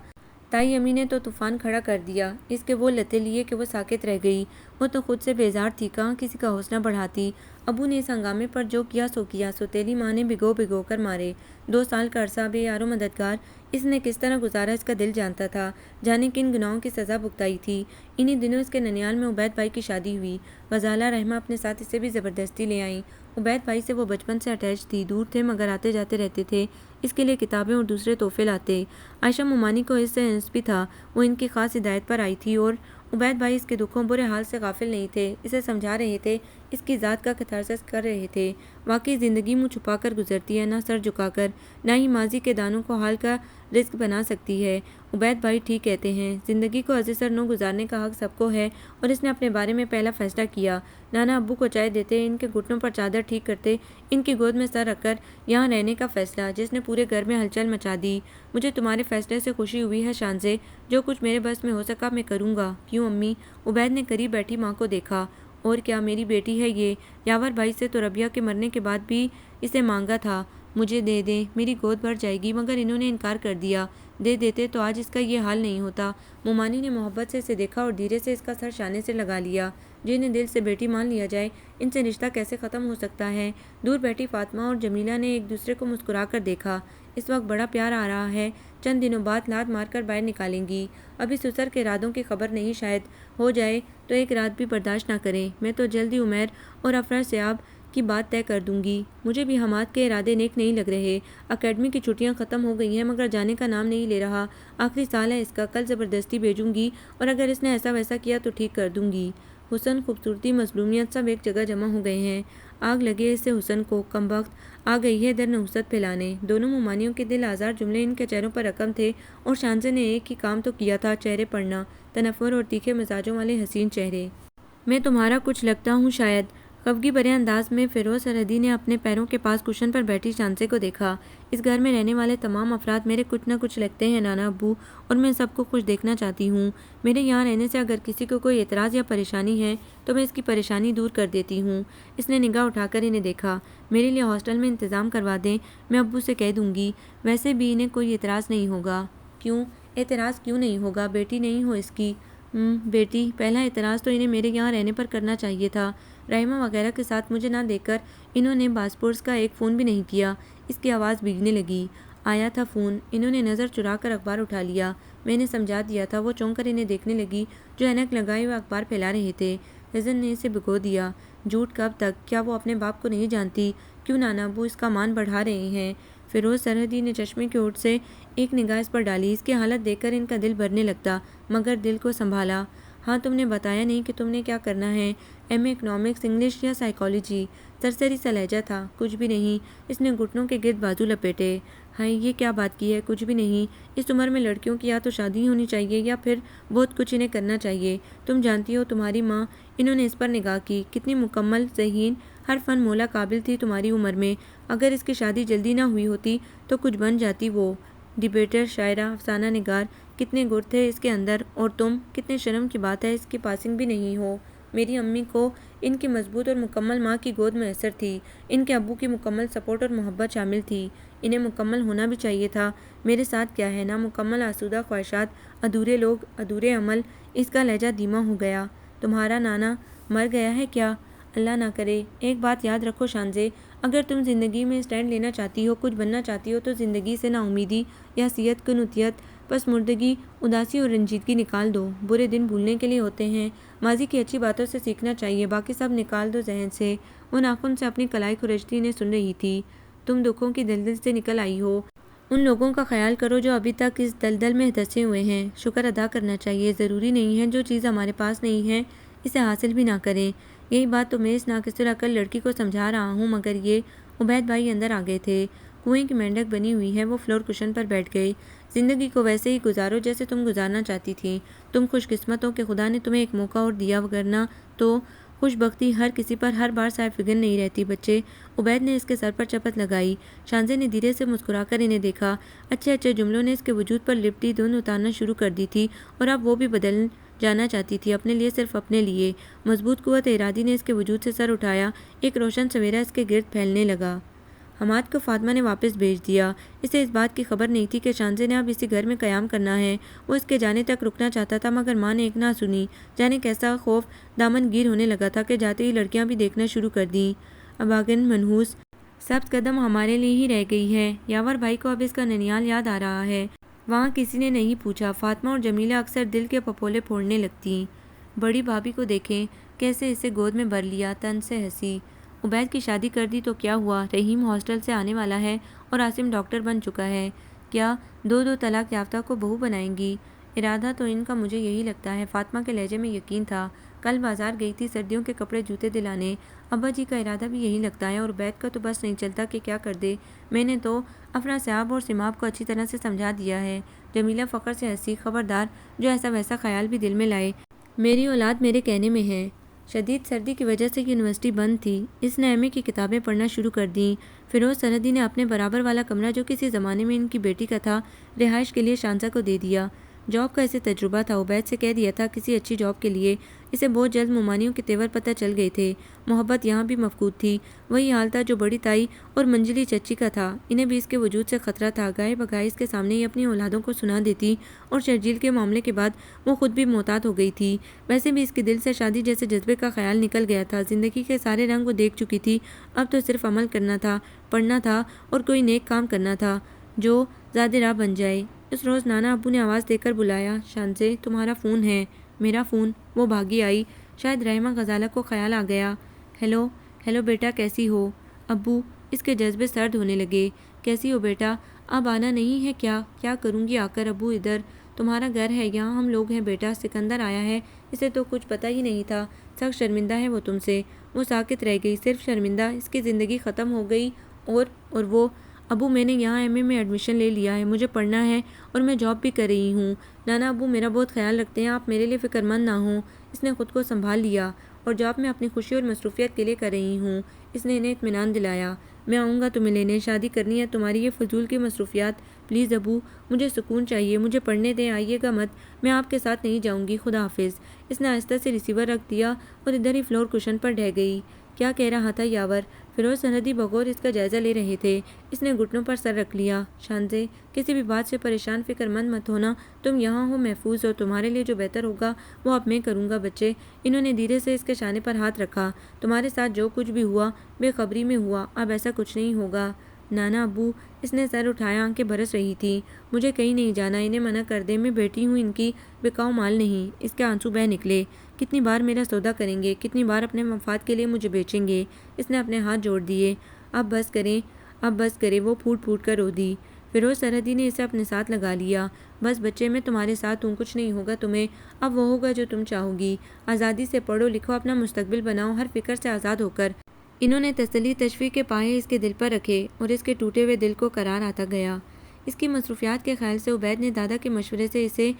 تائی امی نے تو طوفان کھڑا کر دیا، اس کے وہ لتے لیے کہ وہ ساکت رہ گئی۔ وہ تو خود سے بیزار تھی، کہاں کسی کا حوصلہ بڑھاتی۔ ابو نے اس ہنگامے پر جو کیا سو کیا، سوتیلی ماں نے بھگو بھگو کر مارے۔ 2 سال کا عرصہ بے یار و مددگار اس نے کس طرح گزارا، اس کا دل جانتا تھا۔ جانے کن گناہوں کی سزا بھگتائی تھی۔ انہی دنوں اس کے ننیال میں عبید بھائی کی شادی ہوئی۔ غزالہ، رحمہ اپنے ساتھ اسے بھی زبردستی لے آئیں۔ عبید بھائی سے وہ بچپن سے اٹیچ تھی، دور تھے مگر آتے جاتے رہتے تھے۔ اس کے لیے کتابیں اور دوسرے تحفے لاتے۔ عائشہ مومانی کو اس سے انس بھی تھا، وہ ان کی خاص ہدایت پر آئی تھی، اور عبید بھائی اس کے دکھوں برے حال سے غافل نہیں تھے۔ اسے سمجھا رہے تھے اس کی ذات کا کتھارسس کر رہے تھے۔ واقعی زندگی منہ چھپا کر گزرتی ہے، نہ سر جھکا کر، نہ ہی ماضی کے دانوں کو حال کا رزق بنا سکتی ہے۔ عبید بھائی ٹھیک کہتے ہیں، زندگی کو ازیں سر نو گزارنے کا حق سب کو ہے، اور اس نے اپنے بارے میں پہلا فیصلہ کیا۔ نانا ابو کو چائے دیتے، ان کے گھٹنوں پر چادر ٹھیک کرتے، ان کی گود میں سر رکھ کر یہاں رہنے کا فیصلہ، جس نے پورے گھر میں ہلچل مچا دی۔ مجھے تمہارے فیصلے سے خوشی ہوئی ہے شانزے، جو کچھ میرے بس میں ہو سکا میں کروں گا۔ کیوں امی؟ عبید نے قریب بیٹھی ماں کو دیکھا۔ اور کیا، میری بیٹی ہے یہ۔ یاور بھائی سے تو ربیہ کے مرنے کے بعد بھی اسے مانگا تھا، مجھے دے دیں، میری گود بھر جائے گی، مگر انہوں نے انکار کر دیا۔ دے دیتے تو آج اس کا یہ حال نہیں ہوتا۔ مومانی نے محبت سے اسے دیکھا اور دھیرے سے اس کا سر شانے سے لگا لیا۔ جنہیں دل سے بیٹی مان لیا جائے، ان سے رشتہ کیسے ختم ہو سکتا ہے؟ دور بیٹھی فاطمہ اور جمیلہ نے ایک دوسرے کو مسکرا کر دیکھا۔ اس وقت بڑا پیار آ رہا ہے، چند دنوں بعد لات مار کر باہر نکالیں گی۔ ابھی سسر کے ارادوں کی خبر نہیں، شاید ہو جائے تو ایک رات بھی برداشت نہ کریں۔ میں تو جلد ہی عمیر اور افرا سیاب کی بات طے کر دوں گی۔ مجھے بھی حماد کے ارادے نیک نہیں لگ رہے۔ اکیڈمی کی چھٹیاں ختم ہو گئی ہیں، مگر جانے کا نام نہیں لے رہا۔ آخری سال ہے اس کا، کل زبردستی بھیجوں گی، اور اگر اس نے ایسا ویسا کیا تو ٹھیک کر دوں گی۔ حسن، خوبصورتی، مظلومیت سب ایک جگہ جمع ہو گئے ہیں۔ آگ لگے اسے حسن کو، کمبخت آ گئی ہے ادھر نحوست پھیلانے۔ دونوں مومانیوں کے دل آزار جملے ان کے چہروں پر رقم تھے، اور شانزے نے ایک ہی کام تو کیا تھا، چہرے پڑھنا، تنفر اور تیکھے مزاجوں والے حسین چہرے۔ میں تمہارا کچھ لگتا ہوں شاید؟ خفگی بھرے انداز میں فیروز سرحدی نے اپنے پیروں کے پاس کشن پر بیٹھی شانزے کو دیکھا۔ اس گھر میں رہنے والے تمام افراد میرے کچھ نہ کچھ لگتے ہیں نانا ابو، اور میں سب کو خوش دیکھنا چاہتی ہوں۔ میرے یہاں رہنے سے اگر کسی کو کوئی اعتراض یا پریشانی ہے تو میں اس کی پریشانی دور کر دیتی ہوں۔ اس نے نگاہ اٹھا کر انہیں دیکھا۔ میرے لیے ہاسٹل میں انتظام کروا دیں، میں ابو سے کہہ دوں گی۔ ویسے بھی انہیں کوئی اعتراض نہیں ہوگا۔ کیوں اعتراض کیوں نہیں ہوگا؟ بیٹی نہیں ہو اس کی؟ بیٹی؟ پہلا اعتراض تو انہیں میرے یہاں رہنے پر کرنا چاہیے تھا۔ رحمہ وغیرہ کے ساتھ مجھے نہ دیکھ کر انہوں نے باسپورس کا ایک فون بھی نہیں کیا۔ اس کی آواز بھیگنے لگی۔ آیا تھا فون؟ انہوں نے نظر چرا کر اخبار اٹھا لیا۔ میں نے سمجھا دیا تھا۔ وہ چونک کر انہیں دیکھنے لگی جو اینک لگائے ہوئے اخبار پھیلا رہے تھے۔ حزن نے اسے بھگو دیا۔ جھوٹ کب تک؟ کیا وہ اپنے باپ کو نہیں جانتی؟ کیوں نانا ابو اس کا مان بڑھا رہے ہیں؟ فیروز سرحدی نے چشمے کی اوٹ سے ایک نگاہ اس پر ڈالی۔ اس کی حالت دیکھ کر ان کا دل بھرنے لگتا، مگر دل کو سنبھالا۔ ہاں، تم نے بتایا نہیں کہ تم نے کیا کرنا ہے؟ ایم اے اکنامکس، انگلش یا سائیکالوجی؟ سرسری سا لہجہ تھا۔ کچھ بھی نہیں۔ اس نے گھٹنوں کے گرد بازو لپیٹے۔ ہائے، یہ کیا بات کی ہے؟ کچھ بھی نہیں۔ اس عمر میں لڑکیوں کی یا تو شادی ہونی چاہیے یا پھر بہت کچھ انہیں کرنا چاہیے۔ تم جانتی ہو تمہاری ماں، انہوں نے اس پر نگاہ کی، کتنی مکمل ذہین، ہر فن مولا قابل تھی تمہاری عمر میں۔ اگر اس کی شادی جلدی نہ ہوئی ہوتی تو کچھ بن جاتی وہ۔ ڈبیٹر، شاعرہ، افسانہ نگار، کتنے گر تھے اس کے اندر، اور تم، کتنے شرم کی بات ہے اس کی پاسنگ بھی نہیں ہو۔ میری امی کو ان کی مضبوط اور مکمل ماں کی گود میسر تھی۔ ان کے ابو کی مکمل سپورٹ اور محبت شامل تھی۔ انہیں مکمل ہونا بھی چاہیے تھا۔ میرے ساتھ کیا ہے؟ نامکمل آسودہ خواہشات، ادھورے لوگ، ادھورے عمل۔ اس کا لہجہ دھیما ہو گیا۔ تمہارا نانا مر گیا ہے کیا؟ اللہ نہ کرے۔ ایک بات یاد رکھو شانزے، اگر تم زندگی میں اسٹینڈ لینا چاہتی ہو، کچھ بننا چاہتی ہو، تو زندگی سے نا امیدی، یأسیت، قنوطیت، پسماردگی، اداسی اور رنجیدگی نکال دو۔ برے دن بھولنے کے لیے ہوتے ہیں، ماضی کی اچھی باتوں سے سیکھنا چاہیے، باقی سب نکال دو ذہن سے۔ وہ ناخن سے اپنی کلائی کھرچتی انہیں سن رہی تھی۔ تم دکھوں کی دلدل سے نکل آئی ہو۔ ان لوگوں کا خیال کرو جو ابھی تک اس دلدل میں دھسے ہوئے ہیں۔ شکر ادا کرنا چاہیے۔ ضروری نہیں ہے جو چیز ہمارے پاس نہیں ہے اسے حاصل بھی نہ کریں۔ یہی بات تو میں اس ناقص العقل لڑکی کو سمجھا رہا ہوں، مگر یہ… عبید بھائی اندر آ گئے تھے۔ کنویں کی مینڈک بنی ہوئی ہے۔ وہ فلور کشن پر بیٹھ گئے۔ زندگی کو ویسے ہی گزارو جیسے تم گزارنا چاہتی تھی۔ تم خوش قسمت ہو کہ خدا نے تمہیں ایک موقع اور دیا، ورنہ تو خوش بختی ہر کسی پر ہر بار صاحب فگن نہیں رہتی بچے۔ عبید نے اس کے سر پر چپت لگائی۔ شانزے نے دھیرے سے مسکرا کر انہیں دیکھا۔ اچھے اچھے جملوں نے اس کے وجود پر لپٹی دھند اتارنا شروع کر دی تھی، اور اب وہ بھی بدل جانا چاہتی تھی، اپنے لیے، صرف اپنے لیے۔ مضبوط قوت ارادی نے اس کے وجود سے سر اٹھایا۔ ایک روشن سویرا اس کے گرد پھیلنے لگا۔ حماد کو فاطمہ نے واپس بھیج دیا۔ اسے اس بات کی خبر نہیں تھی کہ شانزے نے اب اسی گھر میں قیام کرنا ہے۔ وہ اس کے جانے تک رکنا چاہتا تھا، مگر ماں نے ایک نہ سنی۔ جانے کیسا خوف دامن گیر ہونے لگا تھا کہ جاتے ہی لڑکیاں بھی دیکھنا شروع کر دیں۔ اباگن منحوس سبز قدم ہمارے لیے ہی رہ گئی ہے۔ یاور بھائی کو اب اس کا ننیال یاد آ رہا ہے۔ وہاں کسی نے نہیں پوچھا۔ فاطمہ اور جمیلہ اکثر دل کے پھپھولے پھوڑنے لگتیں۔ بڑی بھابھی کو دیکھیں کیسے اسے گود میں بھر لیا، تن سے ہنسی۔ عبید کی شادی کر دی تو کیا ہوا؟ رحیم ہاسٹل سے آنے والا ہے اور عاصم ڈاکٹر بن چکا ہے۔ کیا دو طلاق یافتہ کو بہو بنائیں گی؟ ارادہ تو ان کا مجھے یہی لگتا ہے۔ فاطمہ کے لہجے میں یقین تھا۔ کل بازار گئی تھی سردیوں کے کپڑے جوتے دلانے۔ ابا جی کا ارادہ بھی یہی لگتا ہے، اور عبید کا تو بس نہیں چلتا کہ کیا کر دے۔ میں نے تو افراسیاب اور سماب کو اچھی طرح سے سمجھا دیا ہے۔ جمیلہ فخر سے ہنسی۔ خبردار جو ایسا ویسا خیال بھی دل میں لائے، میری اولاد میرے کہنے میں ہے۔ شدید سردی کی وجہ سے یونیورسٹی بند تھی۔ اس نے ایم اے کی کتابیں پڑھنا شروع کر دیں۔ فیروز سرحدی نے اپنے برابر والا کمرہ جو کسی زمانے میں ان کی بیٹی کا تھا، رہائش کے لیے شانزہ کو دے دیا۔ جاب کا اسے تجربہ تھا، عبید سے کہہ دیا تھا کسی اچھی جاب کے لیے۔ اسے بہت جلد ممانیوں کے تیور پتہ چل گئے تھے۔ محبت یہاں بھی مفقود تھی۔ وہی حال تھا جو بڑی تائی اور منجلی چچی کا تھا۔ انہیں بھی اس کے وجود سے خطرہ تھا۔ گائے بگائے اس کے سامنے ہی اپنی اولادوں کو سنا دیتی، اور شرجیل کے معاملے کے بعد وہ خود بھی محتاط ہو گئی تھی۔ ویسے بھی اس کے دل سے شادی جیسے جذبے کا خیال نکل گیا تھا۔ زندگی کے سارے رنگ وہ دیکھ چکی تھی۔ اب تو صرف عمل کرنا تھا، پڑھنا تھا، اور کوئی نیک کام کرنا تھا جو زیادہ راہ بن جائے۔ اس روز نانا ابو نے آواز دے کر بلایا، شانزے تمہارا فون ہے۔ میرا فون؟ وہ بھاگی آئی۔ شاید رحمہ غزالہ کو خیال آ گیا۔ ہیلو ہیلو بیٹا، کیسی ہو؟ ابو؟ اس کے جذبے سرد ہونے لگے۔ کیسی ہو بیٹا؟ اب آنا نہیں ہے کیا؟ کیا کروں گی آ کر ابو، ادھر تمہارا گھر ہے، یہاں ہم لوگ ہیں بیٹا۔ سکندر آیا ہے، اسے تو کچھ پتہ ہی نہیں تھا۔ سخت شرمندہ ہے وہ تم سے۔ وہ ساکت رہ گئی۔ صرف شرمندہ؟ اس کی زندگی ختم ہو گئی؟ اور وہ؟ ابو میں نے یہاں ایم اے میں ایڈمیشن لے لیا ہے، مجھے پڑھنا ہے، اور میں جاب بھی کر رہی ہوں۔ نانا ابو میرا بہت خیال رکھتے ہیں، آپ میرے لیے فکر مند نہ ہوں۔ اس نے خود کو سنبھال لیا۔ اور جاب میں اپنی خوشی اور مصروفیت کے لیے کر رہی ہوں۔ اس نے انہیں اطمینان دلایا۔ میں آؤں گا تمہیں لینے۔ شادی کرنی ہے تمہاری یہ فضول کی مصروفیات؟ پلیز ابو، مجھے سکون چاہیے، مجھے پڑھنے دیں، آئیے گا مت، میں آپ کے ساتھ نہیں جاؤں گی، خدا حافظ۔ اس نے آہستہ سے ریسیور رکھ دیا اور ادھر ہی فلور کشن پر ڈہ گئی۔ کیا کہہ رہا تھا یاور؟ فیروز سرحدی بغور اس کا جائزہ لے رہے تھے۔ اس نے گھٹنوں پر سر رکھ لیا۔ شانزے کسی بھی بات سے پریشان، فکر مند مت ہونا، تم یہاں ہو، محفوظ ہو، تمہارے لیے جو بہتر ہوگا وہ اب میں کروں گا بچے۔ انہوں نے دھیرے سے اس کے شانے پر ہاتھ رکھا۔ تمہارے ساتھ جو کچھ بھی ہوا بے خبری میں ہوا، اب ایسا کچھ نہیں ہوگا۔ نانا ابو؟ اس نے سر اٹھایا، آنکھیں برس رہی تھی۔ مجھے کہیں نہیں جانا، انہیں منع کر دے، میں بیٹی ہوں ان کی، بکاؤ مال نہیں۔ اس کے آنسو بہہ نکلے۔ کتنی بار میرا سودا کریں گے، کتنی بار اپنے مفاد کے لیے مجھے بیچیں گے۔ اس نے اپنے ہاتھ جوڑ دیے۔ اب بس کریں، اب بس کریں، وہ پھوٹ پھوٹ کر رو دی۔ فیروز سرحدی نے اسے اپنے ساتھ لگا لیا۔ بس بچے، میں تمہارے ساتھ ہوں، کچھ نہیں ہوگا تمہیں، اب وہ ہوگا جو تم چاہو گی۔ آزادی سے پڑھو لکھو، اپنا مستقبل بناؤ، ہر فکر سے آزاد ہو کر۔ انہوں نے تسلی تشفیق کے پائے اس کے دل پر رکھے، اور اس کے ٹوٹے ہوئے دل کو قرار آتا گیا۔ اس کی مصروفیات کے خیال سے عبید نے دادا کے مشورے سے اسے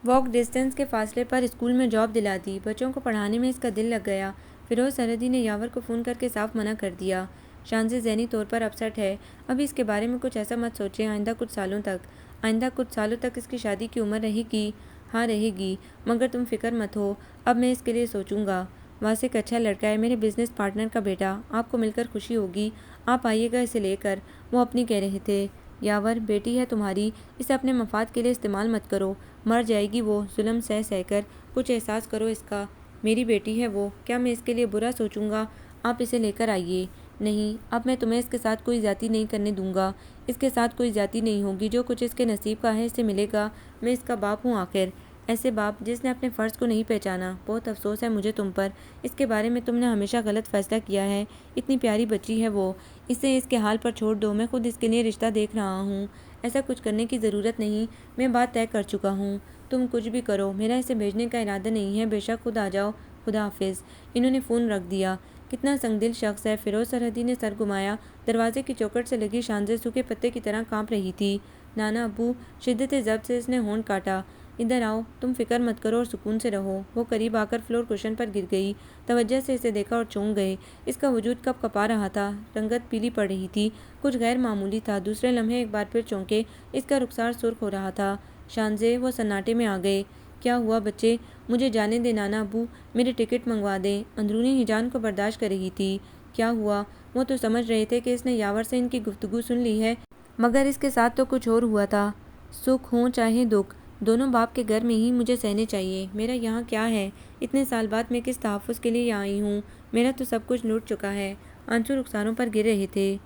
واک ڈسٹنس کے فاصلے پر اسکول میں جاب دلا دی۔ بچوں کو پڑھانے میں اس کا دل لگ گیا۔ فیروز سرحدی نے یاور کو فون کر کے صاف منع کر دیا۔ شانزے ذہنی طور پر اپسٹ ہے، ابھی اس کے بارے میں کچھ ایسا مت سوچیں، آئندہ کچھ سالوں تک اس کی شادی کی عمر رہے گی۔ ہاں رہے گی، مگر تم فکر مت ہو، اب میں اس کے لیے سوچوں گا۔ واسق اچھا لڑکا ہے، میرے بزنس پارٹنر کا بیٹا، آپ کو مل کر خوشی ہوگی، آپ آئیے گا اسے لے کر۔ وہ اپنی کہہ رہے تھے۔ یاور بیٹی ہے تمہاری، اسے اپنے مفاد کے لیے استعمال مت کرو، مر جائے گی وہ، ظلم سہ سہ کر، کچھ احساس کرو اس کا۔ میری بیٹی ہے وہ، کیا میں اس کے لیے برا سوچوں گا؟ آپ اسے لے کر آئیے۔ نہیں، اب میں تمہیں اس کے ساتھ کوئی زیادتی نہیں کرنے دوں گا، اس کے ساتھ کوئی زیادتی نہیں ہوگی، جو کچھ اس کے نصیب کا ہے اسے ملے گا۔ میں اس کا باپ ہوں آخر، ایسے باپ جس نے اپنے فرض کو نہیں پہچانا۔ بہت افسوس ہے مجھے تم پر، اس کے بارے میں تم نے ہمیشہ غلط فیصلہ کیا ہے۔ اتنی پیاری بچی ہے وہ، اسے اس کے حال پر چھوڑ دو، میں خود اس کے لیے رشتہ دیکھ رہا ہوں۔ ایسا کچھ کرنے کی ضرورت نہیں، میں بات طے کر چکا ہوں، تم کچھ بھی کرو، میرا اسے بھیجنے کا ارادہ نہیں ہے، بے شک خود آ جاؤ، خدا حافظ۔ انہوں نے فون رکھ دیا۔ کتنا سنگ دل شخص ہے، فیروز سرحدی نے سر گھمایا۔ دروازے کی چوکھٹ سے لگی شانزے سوکھے پتے کی طرح کانپ رہی تھی۔ نانا ابو؟ شدت ضبط سے اس نے ہونٹ کاٹا۔ ادھر آؤ، تم فکر مت کرو اور سکون سے رہو۔ وہ قریب آ کر فلور کشن پر گر گئی۔ توجہ سے اسے دیکھا اور چونک گئے۔ اس کا وجود کپ کپا رہا تھا، رنگت پیلی پڑ رہی تھی، کچھ غیر معمولی تھا۔ دوسرے لمحے ایک بار پھر چونکے، اس کا رخسار سرخ ہو رہا تھا۔ شانزے؟ وہ سناٹے میں آ گئے۔ کیا ہوا بچے؟ مجھے جانے دیں نانا ابو، میرے ٹکٹ منگوا دیں۔ اندرونی ہیجان کو برداشت کر رہی تھی۔ کیا ہوا؟ وہ تو سمجھ رہے تھے کہ اس نے یاور سے ان کی گفتگو سن لی ہے، مگر اس کے ساتھ تو کچھ اور ہوا تھا۔ سکھ ہوں چاہے دکھ، دونوں باپ کے گھر میں ہی مجھے سہنے چاہیے۔ میرا یہاں کیا ہے؟ اتنے سال بعد میں کس تحفظ کے لیے یہاں آئی ہوں؟ میرا تو سب کچھ لوٹ چکا ہے۔ آنسو رخساروں پر گر رہے تھے۔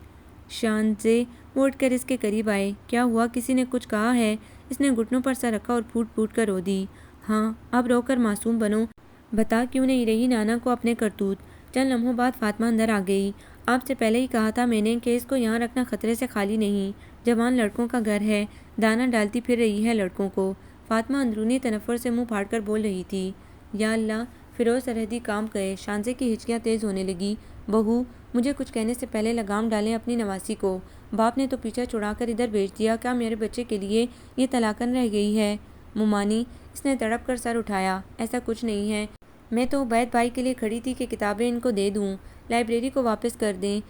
شانزے؟ وہ اٹھ کر اس کے قریب آئے۔ کیا ہوا، کسی نے کچھ کہا ہے؟ اس نے گھٹنوں پر سر رکھا اور پھوٹ پھوٹ کر رو دی۔ ہاں، اب رو کر معصوم بنو، بتا کیوں نہیں رہی نانا کو اپنے کرتوت؟ چند لمحوں بعد فاطمہ اندر آ گئی۔ آپ سے پہلے ہی کہا تھا میں نے کہ اس کو یہاں رکھنا خطرے سے خالی نہیں، جوان لڑکوں کا گھر ہے، دانا ڈالتی پھر رہی ہے لڑکوں کو۔ فاطمہ اندرونی تنفر سے منہ پھاڑ کر بول رہی تھی۔ یا اللہ، فیروز سرحدی کام گئے۔ شانزے کی ہچکیاں تیز ہونے لگی۔ بہو، مجھے کچھ کہنے سے پہلے لگام ڈالیں اپنی نواسی کو۔ باپ نے تو پیچھا چھڑا کر ادھر بھیج دیا، کیا میرے بچے کے لیے یہ طلاقن رہ گئی ہے؟ مومانی، اس نے تڑپ کر سر اٹھایا، ایسا کچھ نہیں ہے، میں تو عبید بھائی کے لیے کھڑی تھی کہ کتابیں ان کو دے دوں، لائبریری کو واپس کر دیں۔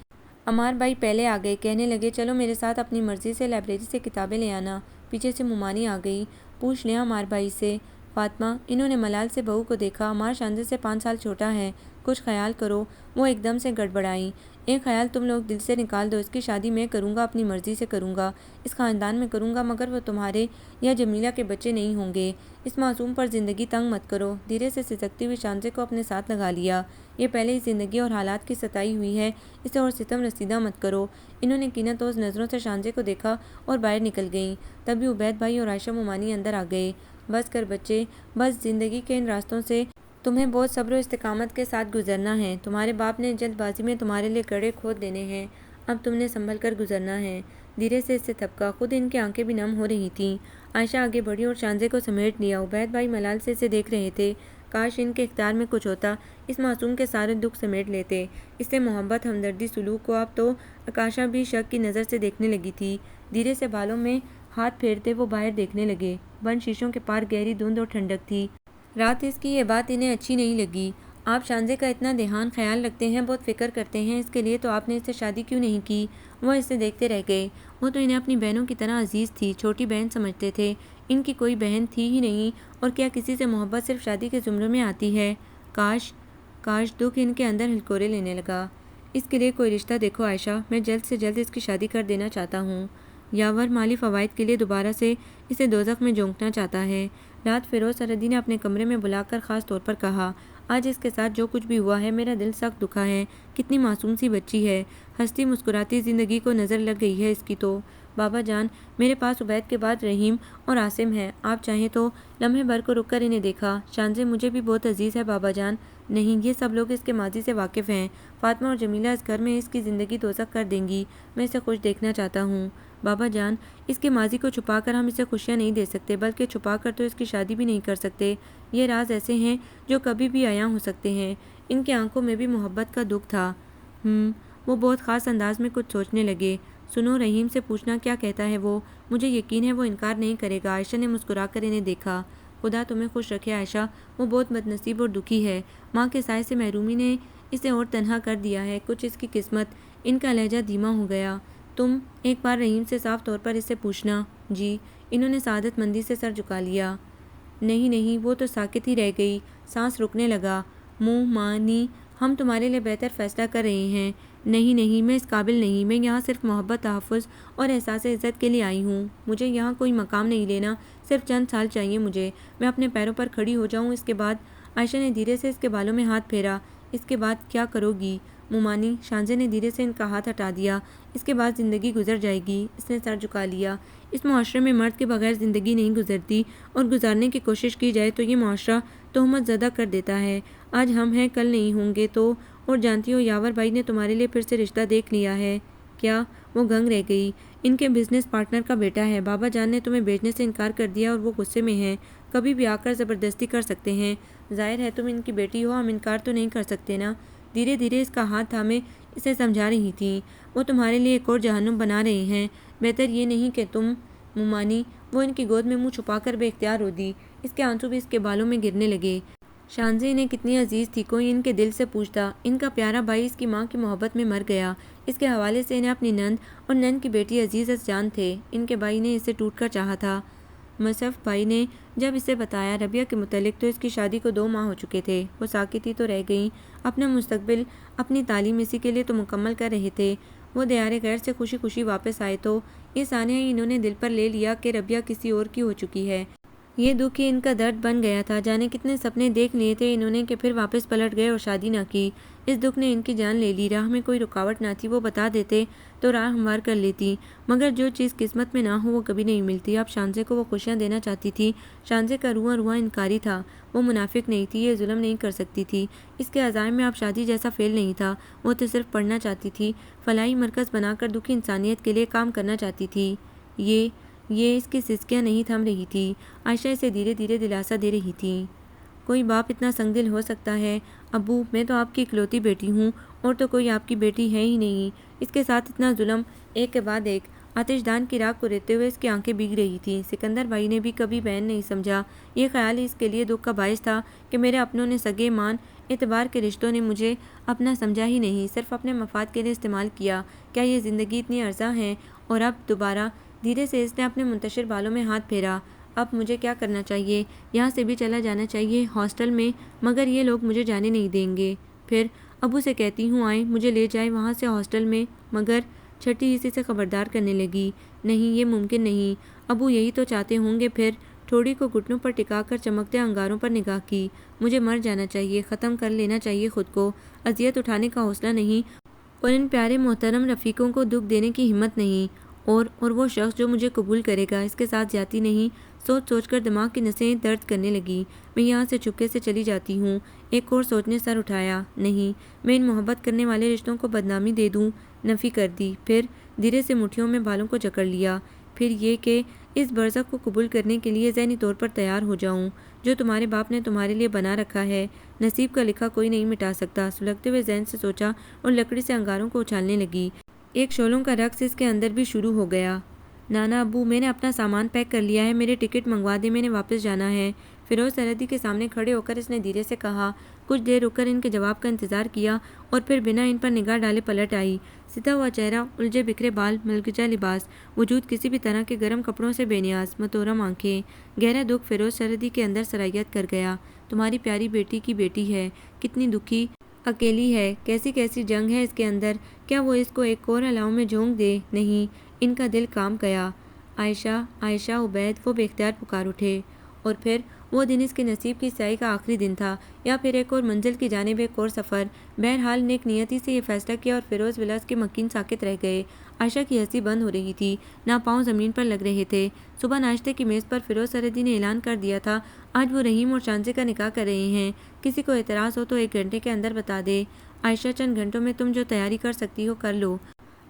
عمار بھائی پہلے آ گئے، کہنے لگے چلو میرے ساتھ اپنی مرضی سے لائبریری سے کتابیں لے آنا۔ پیچھے سے مومانی آ گئی، پوچھ لیں عمار بھائی سے۔ فاطمہ، انہوں نے ملال سے بہو کو دیکھا، عمار شانزے سے 5 سال چھوٹا ہے، کچھ خیال کرو۔ وہ ایک دم سے گڑبڑائیں۔ ایک خیال تم لوگ دل سے نکال دو، اس کی شادی میں کروں گا، اپنی مرضی سے کروں گا، اس خاندان میں کروں گا، مگر وہ تمہارے یا جمیلہ کے بچے نہیں ہوں گے۔ اس معصوم پر زندگی تنگ مت کرو۔ دھیرے سے سسکتی ہوئی شانزے کو اپنے ساتھ لگا لیا۔ یہ پہلے ہی زندگی اور حالات کی ستائی ہوئی ہے، اسے اور ستم رسیدہ مت کرو۔ انہوں نے کینتوز نظروں سے شانزے کو دیکھا اور باہر نکل گئیں۔ تبھی عبید بھائی اور عائشہ مومانی اندر آ گئے۔ بس کر بچے، بس، زندگی کے ان راستوں سے تمہیں بہت صبر و استقامت کے ساتھ گزرنا ہے۔ تمہارے باپ نے جلد بازی میں تمہارے لیے گڑھے کھود دینے ہیں، اب تم نے سنبھل کر گزرنا ہے۔ دھیرے سے اس سے تھپکا، خود ان کی آنکھیں بھی نم ہو رہی تھیں۔ عائشہ آگے بڑھی اور شانزے کو سمیٹ لیا۔ عبید بھائی ملال سے اسے دیکھ رہے تھے، کاش ان کے اختیار میں کچھ ہوتا، اس معصوم کے سارے دکھ سمیٹ لیتے۔ اس سے محبت، ہمدردی، سلوک کو اب تو آکاشا بھی شک کی نظر سے دیکھنے لگی تھی۔ دھیرے سے بالوں میں ہاتھ پھیرتے وہ باہر دیکھنے لگے۔ بند شیشوں کے پار گہری دھند اور ٹھنڈک تھی۔ رات اس کی یہ بات انہیں اچھی نہیں لگی۔ آپ شانزے کا اتنا دھیان خیال رکھتے ہیں، بہت فکر کرتے ہیں، اس کے لیے تو آپ نے اس سے شادی کیوں نہیں کی؟ وہ اسے دیکھتے رہ گئے۔ وہ تو انہیں اپنی بہنوں کی طرح عزیز تھی، چھوٹی بہن سمجھتے تھے، ان کی کوئی بہن تھی ہی نہیں، اور کیا کسی سے محبت صرف شادی کے زمرے میں آتی ہے؟ کاش دکھ ان کے اندر ہلکورے لینے لگا۔ اس کے لیے کوئی رشتہ دیکھو عائشہ، میں جلد سے جلد اس کی شادی کر دینا چاہتا ہوں۔ یاور مالی فوائد کے لیے دوبارہ سے اسے دوزخ میں جھونکنا چاہتا ہے۔ رات فیروز سرحدی نے اپنے کمرے میں بلا کر خاص طور پر کہا، آج اس کے ساتھ جو کچھ بھی ہوا ہے میرا دل سخت دکھا ہے، کتنی معصوم سی بچی ہے، ہنستی مسکراتی زندگی کو نظر لگ گئی ہے اس کی تو۔ بابا جان، میرے پاس عبید کے بعد رحیم اور عاصم ہے، آپ چاہیں تو۔ لمحے بھر کو رک کر انہیں دیکھا۔ شانزے مجھے بھی بہت عزیز ہے بابا جان۔ نہیں، یہ سب لوگ اس کے ماضی سے واقف ہیں، فاطمہ اور جمیلہ اس گھر میں اس کی زندگی دوزخ کر دیں گی، میں اسے خوش دیکھنا چاہتا ہوں۔ بابا جان، اس کے ماضی کو چھپا کر ہم اسے خوشیاں نہیں دے سکتے، بلکہ چھپا کر تو اس کی شادی بھی نہیں کر سکتے۔ یہ راز ایسے ہیں جو کبھی بھی عیاں ہو سکتے ہیں۔ ان کی آنکھوں میں بھی محبت کا دکھ تھا۔ وہ بہت خاص انداز میں کچھ سوچنے لگے۔ سنو، رحیم سے پوچھنا کیا کہتا ہے وہ، مجھے یقین ہے وہ انکار نہیں کرے گا۔ عائشہ نے مسکرا کر انہیں دیکھا۔ خدا تمہیں خوش رکھے عائشہ، وہ بہت بد نصیب اور دکھی ہے، ماں کے سائے سے محرومی نے اسے اور تنہا کر دیا ہے، کچھ اس کی قسمت۔ ان کا لہجہ دھیما ہو گیا۔ تم ایک بار رحیم سے صاف طور پر اس سے پوچھنا۔ جی، انہوں نے سعادت مندی سے سر جھکا لیا۔ نہیں، وہ تو ساکت ہی رہ گئی، سانس رکنے لگا۔ مومانی، ہم تمہارے لیے بہتر فیصلہ کر رہے ہیں۔ نہیں، میں اس قابل نہیں، میں یہاں صرف محبت، تحفظ اور احساس عزت کے لیے آئی ہوں، مجھے یہاں کوئی مقام نہیں لینا، صرف چند سال چاہیے مجھے، میں اپنے پیروں پر کھڑی ہو جاؤں، اس کے بعد۔ عائشہ نے دھیرے سے اس کے بالوں میں ہاتھ پھیرا۔ اس کے بعد کیا کرو گی مومانی؟ شانزے نے دھیرے سے ان کا ہاتھ ہٹا دیا۔ اس کے بعد زندگی گزر جائے گی، اس نے سر جھکا لیا۔ اس معاشرے میں مرد کے بغیر زندگی نہیں گزرتی، اور گزارنے کی کوشش کی جائے تو یہ معاشرہ تہمت زدہ کر دیتا ہے۔ آج ہم ہیں، کل نہیں ہوں گے تو۔ اور جانتی ہو، یاور بھائی نے تمہارے لیے پھر سے رشتہ دیکھ لیا ہے۔ کیا؟ وہ دنگ رہ گئی۔ ان کے بزنس پارٹنر کا بیٹا ہے، بابا جان نے تمہیں بھیجنے سے انکار کر دیا اور وہ غصے میں ہیں، کبھی بھی آ کر زبردستی کر سکتے ہیں۔ ظاہر ہے تم ان کی بیٹی ہو، ہم انکار تو نہیں کر سکتے نا۔ دھیرے دھیرے اس کا ہاتھ تھامے اسے سمجھا رہی تھیں۔ وہ تمہارے لیے ایک اور جہنم بنا رہے ہیں، بہتر یہ نہیں کہ تم۔ مومانی، وہ ان کی گود میں منہ چھپا کر بے اختیار رو دی۔ اس کے آنسو بھی اس کے بالوں میں گرنے لگے۔ شانزے انہیں کتنی عزیز تھی، کوئی ان کے دل سے پوچھتا۔ ان کا پیارا بھائی اس کی ماں کی محبت میں مر گیا، اس کے حوالے سے انہیں اپنی نند اور نند کی بیٹی عزیز از جان تھے۔ ان کے بھائی نے اسے ٹوٹ کر چاہا تھا۔ مصرف بھائی نے جب اسے بتایا ربیہ کے متعلق تو اس کی شادی کو 2 ماہ ہو چکے تھے۔ وہ ساکت ہی تو رہ گئیں، اپنا مستقبل، اپنی تعلیم اسی کے لیے تو مکمل کر رہے تھے۔ وہ دیار غیر سے خوشی خوشی واپس آئے تو یہ سانحہ ہی انہوں نے دل پر لے لیا کہ ربیہ کسی اور کی ہو چکی ہے۔ یہ دکھ ہی ان کا درد بن گیا تھا۔ جانے کتنے سپنے دیکھ لیے تھے انہوں نے کہ پھر واپس پلٹ گئے اور شادی نہ کی۔ اس دکھ نے ان کی جان لے لی۔ راہ میں کوئی رکاوٹ نہ تھی، وہ بتا دیتے تو راہ ہموار کر لیتی، مگر جو چیز قسمت میں نہ ہو وہ کبھی نہیں ملتی۔ اب شانزے کو وہ خوشیاں دینا چاہتی تھی۔ شانزے کا رواں انکاری تھا، وہ منافق نہیں تھی، یہ ظلم نہیں کر سکتی تھی۔ اس کے عزائم میں اب شادی جیسا فعل نہیں تھا، وہ تو صرف پڑھنا چاہتی تھی، فلاحی مرکز بنا کر دکھی انسانیت کے لیے کام کرنا چاہتی تھی۔ یہ اس کی سسکیاں نہیں تھم رہی تھی۔ عائشہ اسے دھیرے دھیرے دلاسا دے رہی تھی۔ کوئی باپ اتنا سنگ دل ہو سکتا ہے؟ ابو، میں تو آپ کی اکلوتی بیٹی ہوں اور تو کوئی آپ کی بیٹی ہے ہی نہیں۔ اس کے ساتھ اتنا ظلم! ایک کے بعد ایک آتش دان کی راکھ کو دیکھتے ہوئے اس کی آنکھیں بھیگ رہی تھیں۔ سکندر بھائی نے بھی کبھی بہن نہیں سمجھا۔ یہ خیال ہی اس کے لیے دکھ کا باعث تھا کہ میرے اپنوں نے، سگے مان اعتبار کے رشتوں نے مجھے اپنا سمجھا ہی نہیں، صرف اپنے مفاد کے لیے استعمال کیا۔ کیا یہ زندگی اتنی ارزاں ہے؟ اور اب دوبارہ دھیرے سے اس نے اپنے منتشر بالوں میں ہاتھ پھیرا۔ اب مجھے کیا کرنا چاہیے؟ یہاں سے بھی چلا جانا چاہیے ہاسٹل میں، مگر یہ لوگ مجھے جانے نہیں دیں گے۔ پھر ابو سے کہتی ہوں آئیں مجھے لے جائیں وہاں سے ہاسٹل میں، مگر چھٹی اسی سے خبردار کرنے لگی۔ نہیں، یہ ممکن نہیں۔ ابو یہی تو چاہتے ہوں گے۔ پھر ٹھوڑی کو گھٹنوں پر ٹکا کر چمکتے انگاروں پر نگاہ کی۔ مجھے مر جانا چاہیے، ختم کر لینا چاہیے خود کو۔ اذیت اٹھانے کا حوصلہ نہیں اور ان پیارے محترم رفیقوں کو دکھ دینے کی ہمت نہیں، اور وہ شخص جو مجھے قبول کرے گا، اس کے ساتھ زیادتی نہیں۔ سوچ سوچ کر دماغ کی نسیں درد کرنے لگی۔ میں یہاں سے چپکے سے چلی جاتی ہوں۔ ایک اور سوچ نے سر اٹھایا۔ نہیں، میں ان محبت کرنے والے رشتوں کو بدنامی دے دوں، نفی کر دی۔ پھر دھیرے سے مٹھیوں میں بالوں کو جکڑ لیا۔ پھر یہ کہ اس برزخ کو قبول کرنے کے لیے ذہنی طور پر تیار ہو جاؤں جو تمہارے باپ نے تمہارے لیے بنا رکھا ہے۔ نصیب کا لکھا کوئی نہیں مٹا سکتا، سلگتے ہوئے ذہن سے سوچا اور لکڑی سے انگاروں کو اچھالنے لگی۔ ایک شعلوں کا رقص اس کے اندر بھی شروع ہو گیا۔ نانا ابو، میں نے اپنا سامان پیک کر لیا ہے، میرے ٹکٹ منگوا دیں، میں نے واپس جانا ہے۔ فیروز سرحدی کے سامنے کھڑے ہو کر اس نے دھیرے سے کہا۔ کچھ دیر رک کر ان کے جواب کا انتظار کیا اور پھر بنا ان پر نگاہ ڈالے پلٹ آئی۔ ستا ہوا چہرہ، الجھے بکھرے بال، ملگجا لباس، وجود کسی بھی طرح کے گرم کپڑوں سے بے نیاز، متورم آنکھیں۔ گہرا دکھ فیروز سرحدی کے اندر سرایت کر گیا۔ تمہاری پیاری بیٹی کی بیٹی ہے، کتنی دکھی، اکیلی ہے، کیسی کیسی جنگ ہے اس کے اندر، کیا وہ اس کو ایک اور الاؤ میں جھونک دے؟ نہیں، ان کا دل کام گیا۔ عائشہ، عائشہ، عبید، وہ بے اختیار پکار اٹھے۔ اور پھر وہ دن اس کے نصیب کی سیاہی کا آخری دن تھا، یا پھر ایک اور منزل کی جانب ایک اور سفر۔ بہرحال نیک نیتی سے یہ فیصلہ کیا اور فیروز ولاس کے مکین ساکت رہ گئے۔ عائشہ کی ہنسی بند ہو رہی تھی، ناپاؤں زمین پر لگ رہے تھے۔ صبح ناشتے کی میز پر فیروز سرحدی نے اعلان کر دیا تھا، آج وہ رحیم اور شانزے کا نکاح کر رہے ہیں۔ کسی کو اعتراض ہو تو 1 گھنٹے کے اندر بتا دے۔ عائشہ، چند گھنٹوں میں تم جو تیاری کر سکتی ہو کر لو۔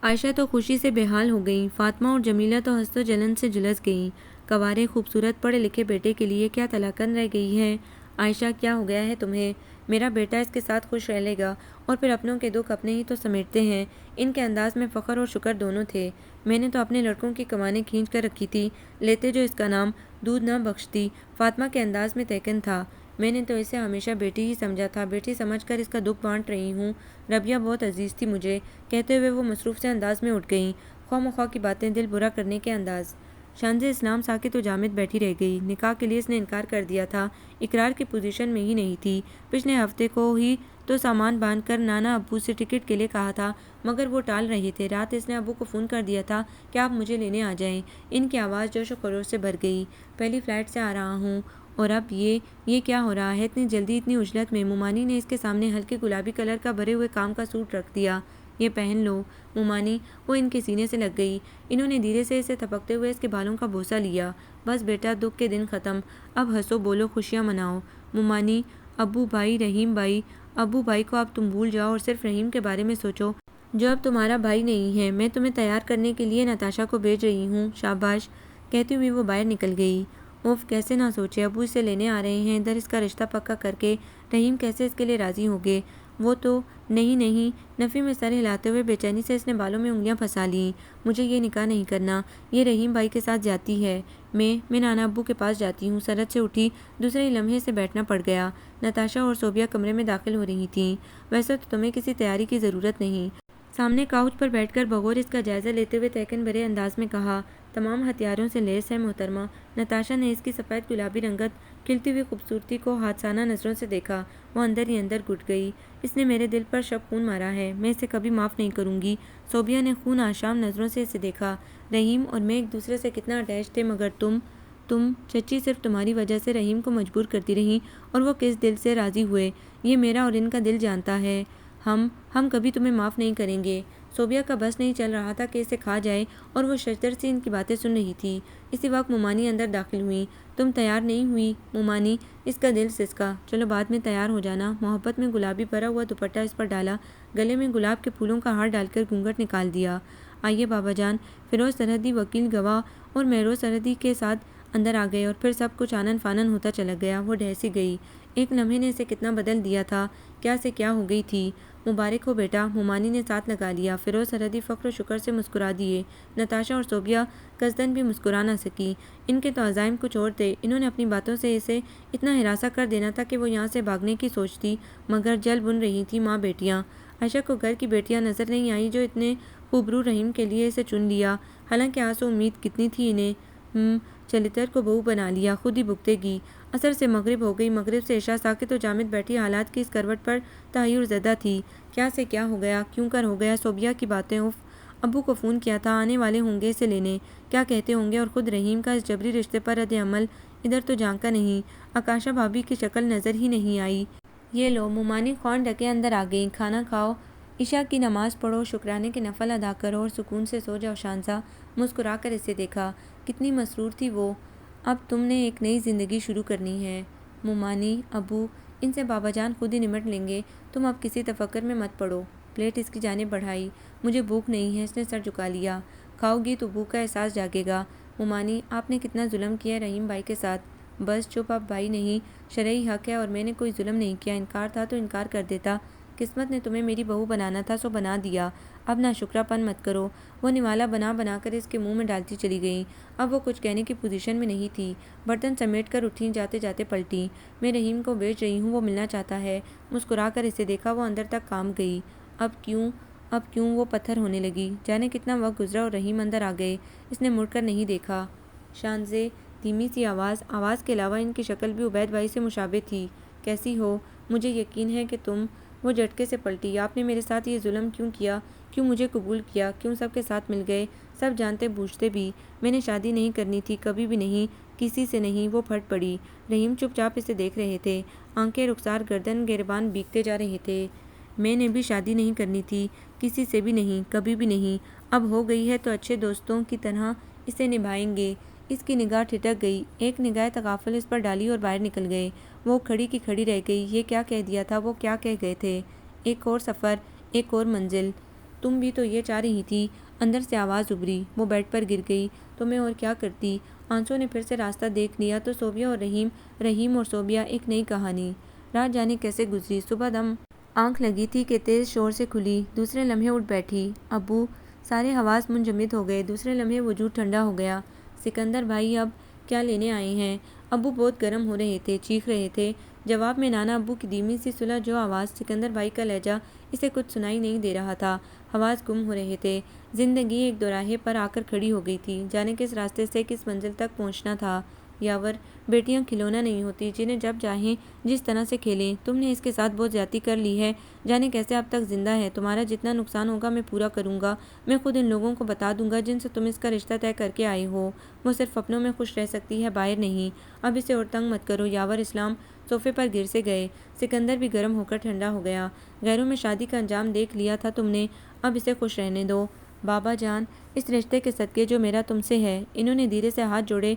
عائشہ تو خوشی سے بے حال ہو گئیں۔ فاطمہ اور جمیلہ تو حسد و جلن سے جلس گئیں۔ کنوارے، خوبصورت پڑھے لکھے بیٹے کے لیے کیا تلاقن رہ گئی ہے؟ عائشہ، کیا ہو گیا ہے تمہیں؟ میرا بیٹا اس کے ساتھ خوش رہ لے گا، اور پھر اپنوں کے دکھ اپنے ہی تو سمیٹتے ہیں۔ ان کے انداز میں فخر اور شکر دونوں تھے۔ میں نے تو اپنے لڑکوں کی کمانیں کھینچ کر رکھی تھی، لیتے جو اس کا نام دودھ نہ بخشتی۔ فاطمہ کے انداز میں تیقن تھا، میں نے تو اسے ہمیشہ بیٹی ہی سمجھا تھا، بیٹی سمجھ کر اس کا دکھ بانٹ رہی ہوں۔ ربیہ بہت عزیز تھی مجھے، کہتے ہوئے وہ مصروف سے انداز میں اٹھ گئیں۔ خواہ مخواہ کی باتیں، دل برا کرنے کے انداز۔ شانزے اسلام ساکت و جامد بیٹھی رہ گئی۔ نکاح کے لیے اس نے انکار کر دیا تھا، اقرار کی پوزیشن میں ہی نہیں تھی۔ پچھلے ہفتے کو ہی تو سامان باندھ کر نانا ابو سے ٹکٹ کے لیے کہا تھا، مگر وہ ٹال رہے تھے۔ رات اس نے ابو کو فون کر دیا تھا کہ آپ مجھے لینے آ جائیں۔ ان کی آواز جوش و خروش سے بھر گئی۔ پہلی فلائٹ سے آ رہا ہوں، اور اب یہ کیا ہو رہا ہے اتنی جلدی، اتنی عجلت میں؟ مومانی نے اس کے سامنے ہلکے گلابی کلر کا بھرے ہوئے کام کا سوٹ رکھ دیا۔ یہ پہن لو مومانی، وہ ان کے سینے سے لگ گئی۔ انہوں نے دھیرے سے اسے تھپکتے ہوئے اس کے بالوں کا بوسہ لیا۔ بس بیٹا، دکھ کے دن ختم، اب ہنسو بولو، خوشیاں مناؤ۔ مومانی، ابو بھائی، رحیم بھائی، ابو بھائی کو اب تم بھول جاؤ اور صرف رحیم کے بارے میں سوچو جو اب تمہارا بھائی نہیں ہے۔ میں تمہیں تیار کرنے کے لیے نتاشا کو بھیج رہی ہوں۔ شاباش، کہتی ہوئی وہ باہر نکل گئی۔ اوف، کیسے نہ سوچے، ابو اسے لینے آ رہے ہیں، ادھر اس کا رشتہ پکا کر کے رحیم کیسے اس کے لیے راضی ہوگے؟ وہ تو نہیں، نفی میں سر ہلاتے ہوئے بے چینی سے اس نے بالوں میں انگلیاں پھنسا لیں۔ مجھے یہ نکاح نہیں کرنا، یہ رحیم بھائی کے ساتھ زیادتی ہے۔ میں نانا ابو کے پاس جاتی ہوں۔ سرحد سے اٹھی، دوسرے ہی لمحے سے بیٹھنا پڑ گیا۔ نتاشا اور صوبیہ کمرے میں داخل ہو رہی تھیں۔ ویسے تو تمہیں کسی تیاری کی ضرورت نہیں، سامنے کاؤچ پر بیٹھ کر بغور اس کا جائزہ لیتے ہوئے تیقن بھرے انداز میں کہا۔ تمام ہتھیاروں سے لیس ہے محترمہ۔ نتاشا نے اس کی سفید گلابی رنگت، کھلتی ہوئی خوبصورتی کو حادثانہ نظروں سے دیکھا۔ وہ اندر ہی اندر گھٹ گئی۔ اس نے میرے دل پر شب خون مارا ہے، میں اسے کبھی معاف نہیں کروں گی۔ صوبیہ نے خون آشام نظروں سے اسے دیکھا۔ رحیم اور میں ایک دوسرے سے کتنا اٹیچ تھے، مگر تم چچی صرف تمہاری وجہ سے رحیم کو مجبور کرتی رہیں، اور وہ کس دل سے راضی ہوئے یہ میرا اور ان کا دل جانتا ہے۔ ہم کبھی تمہیں معاف نہیں کریں گے۔ صوبیہ کا بس نہیں چل رہا تھا کہ اسے کھا جائے، اور وہ ششدر سی ان کی باتیں سن رہی تھی۔ اسی وقت مومانی اندر داخل ہوئی۔ تم تیار نہیں ہوئی مومانی؟ اس کا دل سسکا۔ چلو بعد میں تیار ہو جانا۔ محبت میں گلابی بھرا ہوا دوپٹہ اس پر ڈالا، گلے میں گلاب کے پھولوں کا ہار ڈال کر گھونگھٹ نکال دیا۔ آئیے بابا جان۔ فیروز سرحدی، وکیل، گواہ اور مہروز سرحدی کے ساتھ اندر آ گئے، اور پھر سب کچھ آنن فانن ہوتا چلا گیا۔ وہ ڈھہ سی گئی۔ ایک لمحے نے اسے کتنا بدل دیا تھا، کیا سے کیا ہو گئی تھی۔ مبارک ہو بیٹا، مومانی نے ساتھ لگا لیا۔ فیروز سرحدی فخر و شکر سے مسکرا دیے۔ نتاشا اور صوبیہ قصداً بھی مسکرا نہ سکی، ان کے تو عزائم کچھ اور تھے۔ انہوں نے اپنی باتوں سے اسے اتنا ہراساں کر دینا تھا کہ وہ یہاں سے بھاگنے کی سوچتی، مگر جل بن رہی تھی ماں بیٹیاں۔ عائشہ کو گھر کی بیٹیاں نظر نہیں آئیں جو اتنے خوبرو رحیم کے لیے اسے چن لیا، حالانکہ آس و امید کتنی تھی انہیں۔ چلتر کو بہو بنا لیا، خود ہی بھگتے گی۔ عصر سے مغرب ہو گئی، مغرب سے عشاء، ساکت و جامد بیٹھی حالات کی اس کروٹ پر تحیر زدہ تھی۔ کیا سے کیا ہو گیا، کیوں کر ہو گیا؟ صوبیہ کی باتیں، اف، ابو کو فون کیا تھا، آنے والے ہوں گے اسے لینے، کیا کہتے ہوں گے؟ اور خود رحیم کا اس جبری رشتے پر رد عمل ادھر تو جھانکا نہیں، آکاشا بھابی کی شکل نظر ہی نہیں آئی۔ یہ لو، مومانی خوان ڈھکے اندر آ گئیں، کھانا کھاؤ، عشاء کی نماز پڑھو، شکرانے کے نفل ادا کرو اور سکون سے سو جاؤ۔ شانزا مسکرا کر اسے دیکھا، کتنی مسرور تھی وہ۔ اب تم نے ایک نئی زندگی شروع کرنی ہے۔ مومانی، ابو، ان سے بابا جان خود ہی نمٹ لیں گے، تم اب کسی تفکر میں مت پڑو۔ پلیٹ اس کی جانب بڑھائی، مجھے بھوک نہیں ہے، اس نے سر جھکا لیا۔ کھاؤ گی تو بھوک کا احساس جاگے گا۔ مومانی، آپ نے کتنا ظلم کیا ہے رحیم بھائی کے ساتھ۔ بس چپ، اب بھائی نہیں، شرعی حق ہے اور میں نے کوئی ظلم نہیں کیا، انکار تھا تو انکار کر دیتا، قسمت نے تمہیں میری بہو بنانا تھا سو بنا دیا، اب ناشکرا پن مت کرو۔ وہ نوالا بنا بنا کر اس کے منہ میں ڈالتی چلی گئیں۔ اب وہ کچھ کہنے کی پوزیشن میں نہیں تھی، برتن سمیٹ کر اٹھیں، جاتے جاتے پلٹیں۔ میں رحیم کو بھیج رہی ہوں، وہ ملنا چاہتا ہے۔ مسکرا کر اسے دیکھا، وہ اندر تک کام گئی۔ اب کیوں وہ پتھر ہونے لگی۔ جانے کتنا وقت گزرا اور رحیم اندر آ گئے، اس نے مڑ کر نہیں دیکھا۔ شانزے، دھیمی سی آواز کے علاوہ ان کی شکل بھی عبید بھائی سے مشابہ تھی۔ کیسی ہو؟ مجھے یقین ہے کہ تم۔ وہ جھٹکے سے پلٹی۔ آپ نے میرے ساتھ یہ ظلم کیوں کیا؟ کیوں مجھے قبول کیا؟ کیوں سب کے ساتھ مل گئے؟ سب جانتے بوجھتے بھی میں نے شادی نہیں کرنی تھی، کبھی بھی نہیں، کسی سے نہیں۔ وہ پھٹ پڑی۔ رحیم چپ چاپ اسے دیکھ رہے تھے، آنکھیں رخسار گردن گریبان بھیگتے جا رہے تھے۔ میں نے بھی شادی نہیں کرنی تھی، کسی سے بھی نہیں، کبھی بھی نہیں، اب ہو گئی ہے تو اچھے دوستوں کی طرح اسے نبھائیں گے۔ اس کی نگاہ ٹھٹک گئی، ایک نگاہ تغافل اس پر ڈالی اور باہر نکل گئے۔ وہ کھڑی کی کھڑی رہ گئی۔ یہ کیا کہہ دیا تھا، وہ کیا کہہ گئے تھے؟ ایک اور سفر، ایک اور منزل، تم بھی تو یہ چاہ رہی تھی۔ اندر سے آواز ابھری، وہ بیڈ پر گر گئی۔ تو میں اور کیا کرتی؟ آنسوں نے پھر سے راستہ دیکھ لیا تو صوبیہ اور رحیم اور صوبیہ، ایک نئی کہانی۔ رات جانے کیسے گزری۔ صبح دم آنکھ لگی تھی کہ تیز شور سے کھلی، دوسرے لمحے اٹھ بیٹھی۔ ابو، سارے حواس منجمد ہو گئے، دوسرے لمحے وجود ٹھنڈا ہو گیا۔ سکندر بھائی اب کیا لینے آئے ہیں؟ ابو بہت گرم ہو رہے تھے، چیخ رہے تھے۔ جواب میں نانا ابو کی دھیمی سی صلح جو آواز، سکندر بھائی کا لہجہ، اسے کچھ سنائی نہیں دے رہا تھا۔ حواس گم ہو رہے تھے۔ زندگی ایک دوراہے پر آ کر کھڑی ہو گئی تھی، جانے کس راستے سے کس منزل تک پہنچنا تھا۔ یاور، بیٹیاں کھلونا نہیں ہوتی جنہیں جب چاہیں جس طرح سے کھیلیں، تم نے اس کے ساتھ بہت زیادتی کر لی ہے، جانے کیسے اب تک زندہ ہے۔ تمہارا جتنا نقصان ہوگا میں پورا کروں گا، میں خود ان لوگوں کو بتا دوں گا جن سے تم اس کا رشتہ طے کر کے آئے ہو۔ وہ صرف اپنوں میں خوش رہ سکتی ہے، باہر نہیں۔ اب اسے اور تنگ مت کرو۔ یاور اسلام صوفے پر گر سے گئے۔ سکندر بھی گرم ہو کر ٹھنڈا ہو گیا۔ غیروں میں شادی کا انجام دیکھ لیا تھا تم نے، اب اسے خوش رہنے دو۔ بابا جان، اس رشتے کے صدقے جو میرا تم سے ہے، انہوں نے دھیرے سے ہاتھ جوڑے،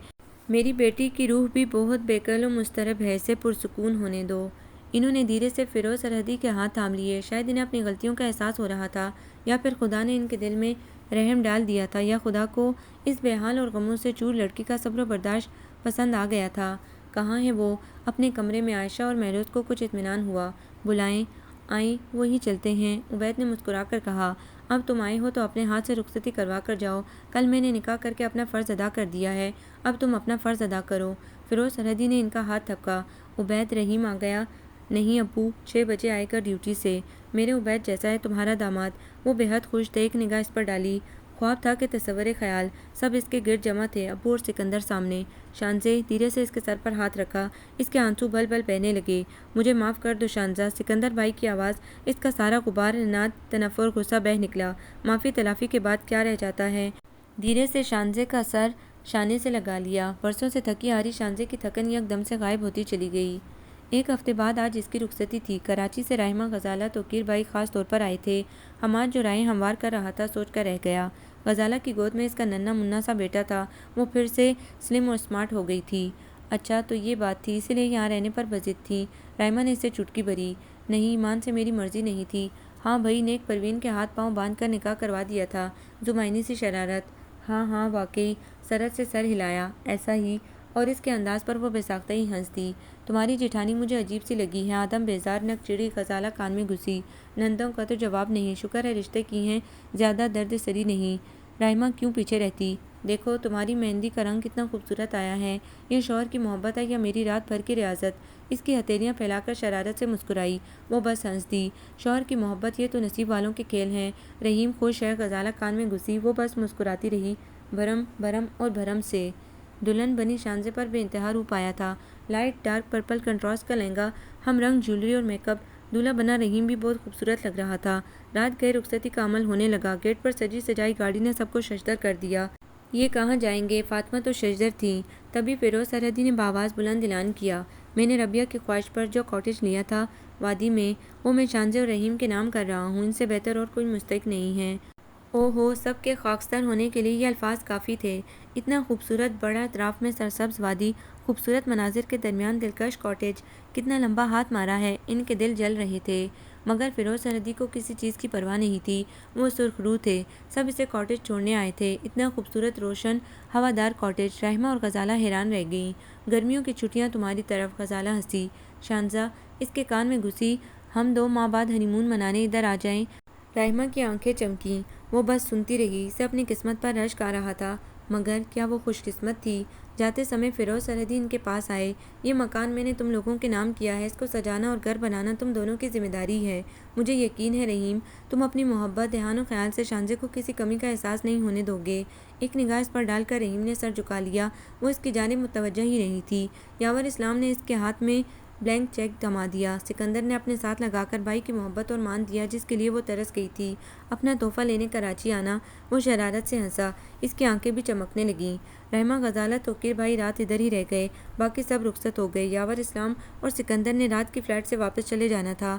میری بیٹی کی روح بھی بہت بے کل و مضطرب ہے، اسے پرسکون ہونے دو۔ انہوں نے دھیرے سے فیروز سرحدی کے ہاتھ تھام لیے۔ شاید انہیں اپنی غلطیوں کا احساس ہو رہا تھا، یا پھر خدا نے ان کے دل میں رحم ڈال دیا تھا، یا خدا کو اس بے حال اور غموں سے چور لڑکی کا صبر و برداشت پسند آ گیا تھا۔ کہاں ہے وہ؟ اپنے کمرے میں عائشہ اور مہروز کو کچھ اطمینان ہوا۔ بلائیں، آئیں، وہی چلتے ہیں، عبید نے مسکرا کر کہا۔ اب تم آئے ہو تو اپنے ہاتھ سے رخصتی کروا کر جاؤ، کل میں نے نکاح کر کے اپنا فرض ادا کر دیا ہے، اب تم اپنا فرض ادا کرو۔ فیروز سرحدی نے ان کا ہاتھ تھپکا۔ عبید، رحیم آ گیا؟ نہیں ابو، 6 بجے آئے گا ڈیوٹی سے، میرے عبید جیسا ہے تمہارا داماد۔ وہ بے حد خوش تھے، ایک نگاہ اس پر ڈالی، خواب تھا کہ تصور خیال، سب اس کے گرد جمع تھے، ابو اور سکندر سامنے۔ شانزے دھیرے سے اس کے سر پر ہاتھ رکھا، اس کے آنسو بل بل بہنے لگے۔ مجھے معاف کر دو شانزا، سکندر بھائی کی آواز، اس کا سارا غبار، اناد، تنفر، غصہ بہہ نکلا۔ معافی تلافی کے بعد کیا رہ جاتا ہے؟ دھیرے سے شانزے کا سر شانے سے لگا لیا۔ برسوں سے تھکی ہاری شانزے کی تھکن یک دم سے غائب ہوتی چلی گئی۔ 1 ہفتے بعد آج اس کی رخصتی تھی۔ کراچی سے رحمہ، غزالہ، توقیر بھائی خاص طور پر آئے تھے۔ حماد جو راہیں ہموار کر رہا تھا، سوچ کر رہ گیا۔ غزالہ کی گود میں اس کا ننھا منا سا بیٹا تھا، وہ پھر سے سلم اور سمارٹ ہو گئی تھی۔ اچھا تو یہ بات تھی، اسی لیے یہاں رہنے پر بضد تھی؟ رحمہ نے اس سے چٹکی بھری۔ نہیں، ایمان سے میری مرضی نہیں تھی۔ ہاں بھائی، نیک پروین کے ہاتھ پاؤں باندھ کر نکاح کروا دیا تھا۔ زمائنی سی شرارت۔ ہاں واقعی۔ سرت سے سر ہلایا۔ ایسا ہی۔ اور اس کے انداز پر وہ بے ساختہ ہی ہنس دی۔ تمہاری جیٹھانی مجھے عجیب سی لگی ہے۔ آدم بیزار نک چڑی غزالہ کان میں گھسی۔ نندوں کا تو جواب نہیں، شکر ہے رشتے کی ہیں، زیادہ درد سری نہیں۔ رحمہ کیوں پیچھے رہتی؟ دیکھو تمہاری مہندی کا رنگ کتنا خوبصورت آیا ہے۔ یہ شوہر کی محبت ہے یا میری رات بھر کی ریاضت؟ اس کی ہتھیلیاں پھیلا کر شرارت سے مسکرائی۔ وہ بس ہنس دی۔ شوہر کی محبت یہ تو نصیب والوں کے کھیل ہیں۔ رحیم خوش ہے، غزالہ کان میں گھسی۔ وہ بس مسکراتی رہی، بھرم بھرم اور بھرم سے۔ دلہن بنی شانزے پر بے انتہا روپ آیا تھا۔ لائٹ ڈارک پرپل کنٹراسٹ کا لہنگا، ہم رنگ جیولری اور میک اپ۔ دولہا بنا رحیم بھی بہت خوبصورت لگ رہا تھا۔ رات گئے رخصتی کا عمل ہونے لگا۔ گیٹ پر سجی سجائی گاڑی نے سب کو ششدر کر دیا۔ یہ کہاں جائیں گے؟ فاطمہ تو ششدر تھیں۔ تبھی فیروز سرحدی نے بآواز بلند اعلان کیا، میں نے ربیہ کی خواہش پر جو کاٹیج لیا تھا وادی میں، وہ میں شانزے اور رحیم کے نام کر رہا ہوں۔ ان سے بہتر اور کوئی مستحق نہیں ہے۔ او ہو، سب کے خاکستر ہونے کے لیے یہ الفاظ کافی تھے۔ اتنا خوبصورت، بڑا اطراف میں سرسبز وادی، خوبصورت مناظر کے درمیان دلکش کاٹیج، کتنا لمبا ہاتھ مارا ہے۔ ان کے دل جل رہے تھے، مگر فیروز سرحدی کو کسی چیز کی پرواہ نہیں تھی۔ وہ سرخ رو تھے، سب اسے کاٹیج چھوڑنے آئے تھے۔ اتنا خوبصورت، روشن، ہوادار کاٹیج۔ رحمہ اور غزالہ حیران رہ گئیں۔ گرمیوں کی چھٹیاں تمہاری طرف، غزالہ ہنسی۔ شانزہ اس کے کان میں گھسی، ہم 2 ماہ بعد ہنی مون منانے ادھر آ جائیں۔ رحمہ کی آنکھیں چمکیں، وہ بس سنتی رہی۔ اسے اپنی قسمت پر رشک آ رہا تھا، مگر کیا وہ خوش قسمت تھی؟ جاتے سمے فیروز سرحدی ان کے پاس آئے۔ یہ مکان میں نے تم لوگوں کے نام کیا ہے، اس کو سجانا اور گھر بنانا تم دونوں کی ذمہ داری ہے۔ مجھے یقین ہے رحیم، تم اپنی محبت، دھیان و خیال سے شانزے کو کسی کمی کا احساس نہیں ہونے دو گے۔ ایک نگاہ اس پر ڈال کر رحیم نے سر جھکا لیا۔ وہ اس کی جانب متوجہ ہی نہیں تھی۔ یاور اسلام نے اس کے ہاتھ میں بلینک چیک تھما دیا۔ سکندر نے اپنے ساتھ لگا کر بھائی کی محبت اور مان دیا جس کے لیے وہ ترس گئی تھی، اپنا تحفہ لینے کراچی آنا۔ وہ شرارت سے ہنسا، اس کی آنکھیں بھی چمکنے لگیں۔ رحمہ، غزالہ، توقیر بھائی رات ادھر ہی رہ گئے، باقی سب رخصت ہو گئے۔ یاور اسلام اور سکندر نے رات کی فلائٹ سے واپس چلے جانا تھا۔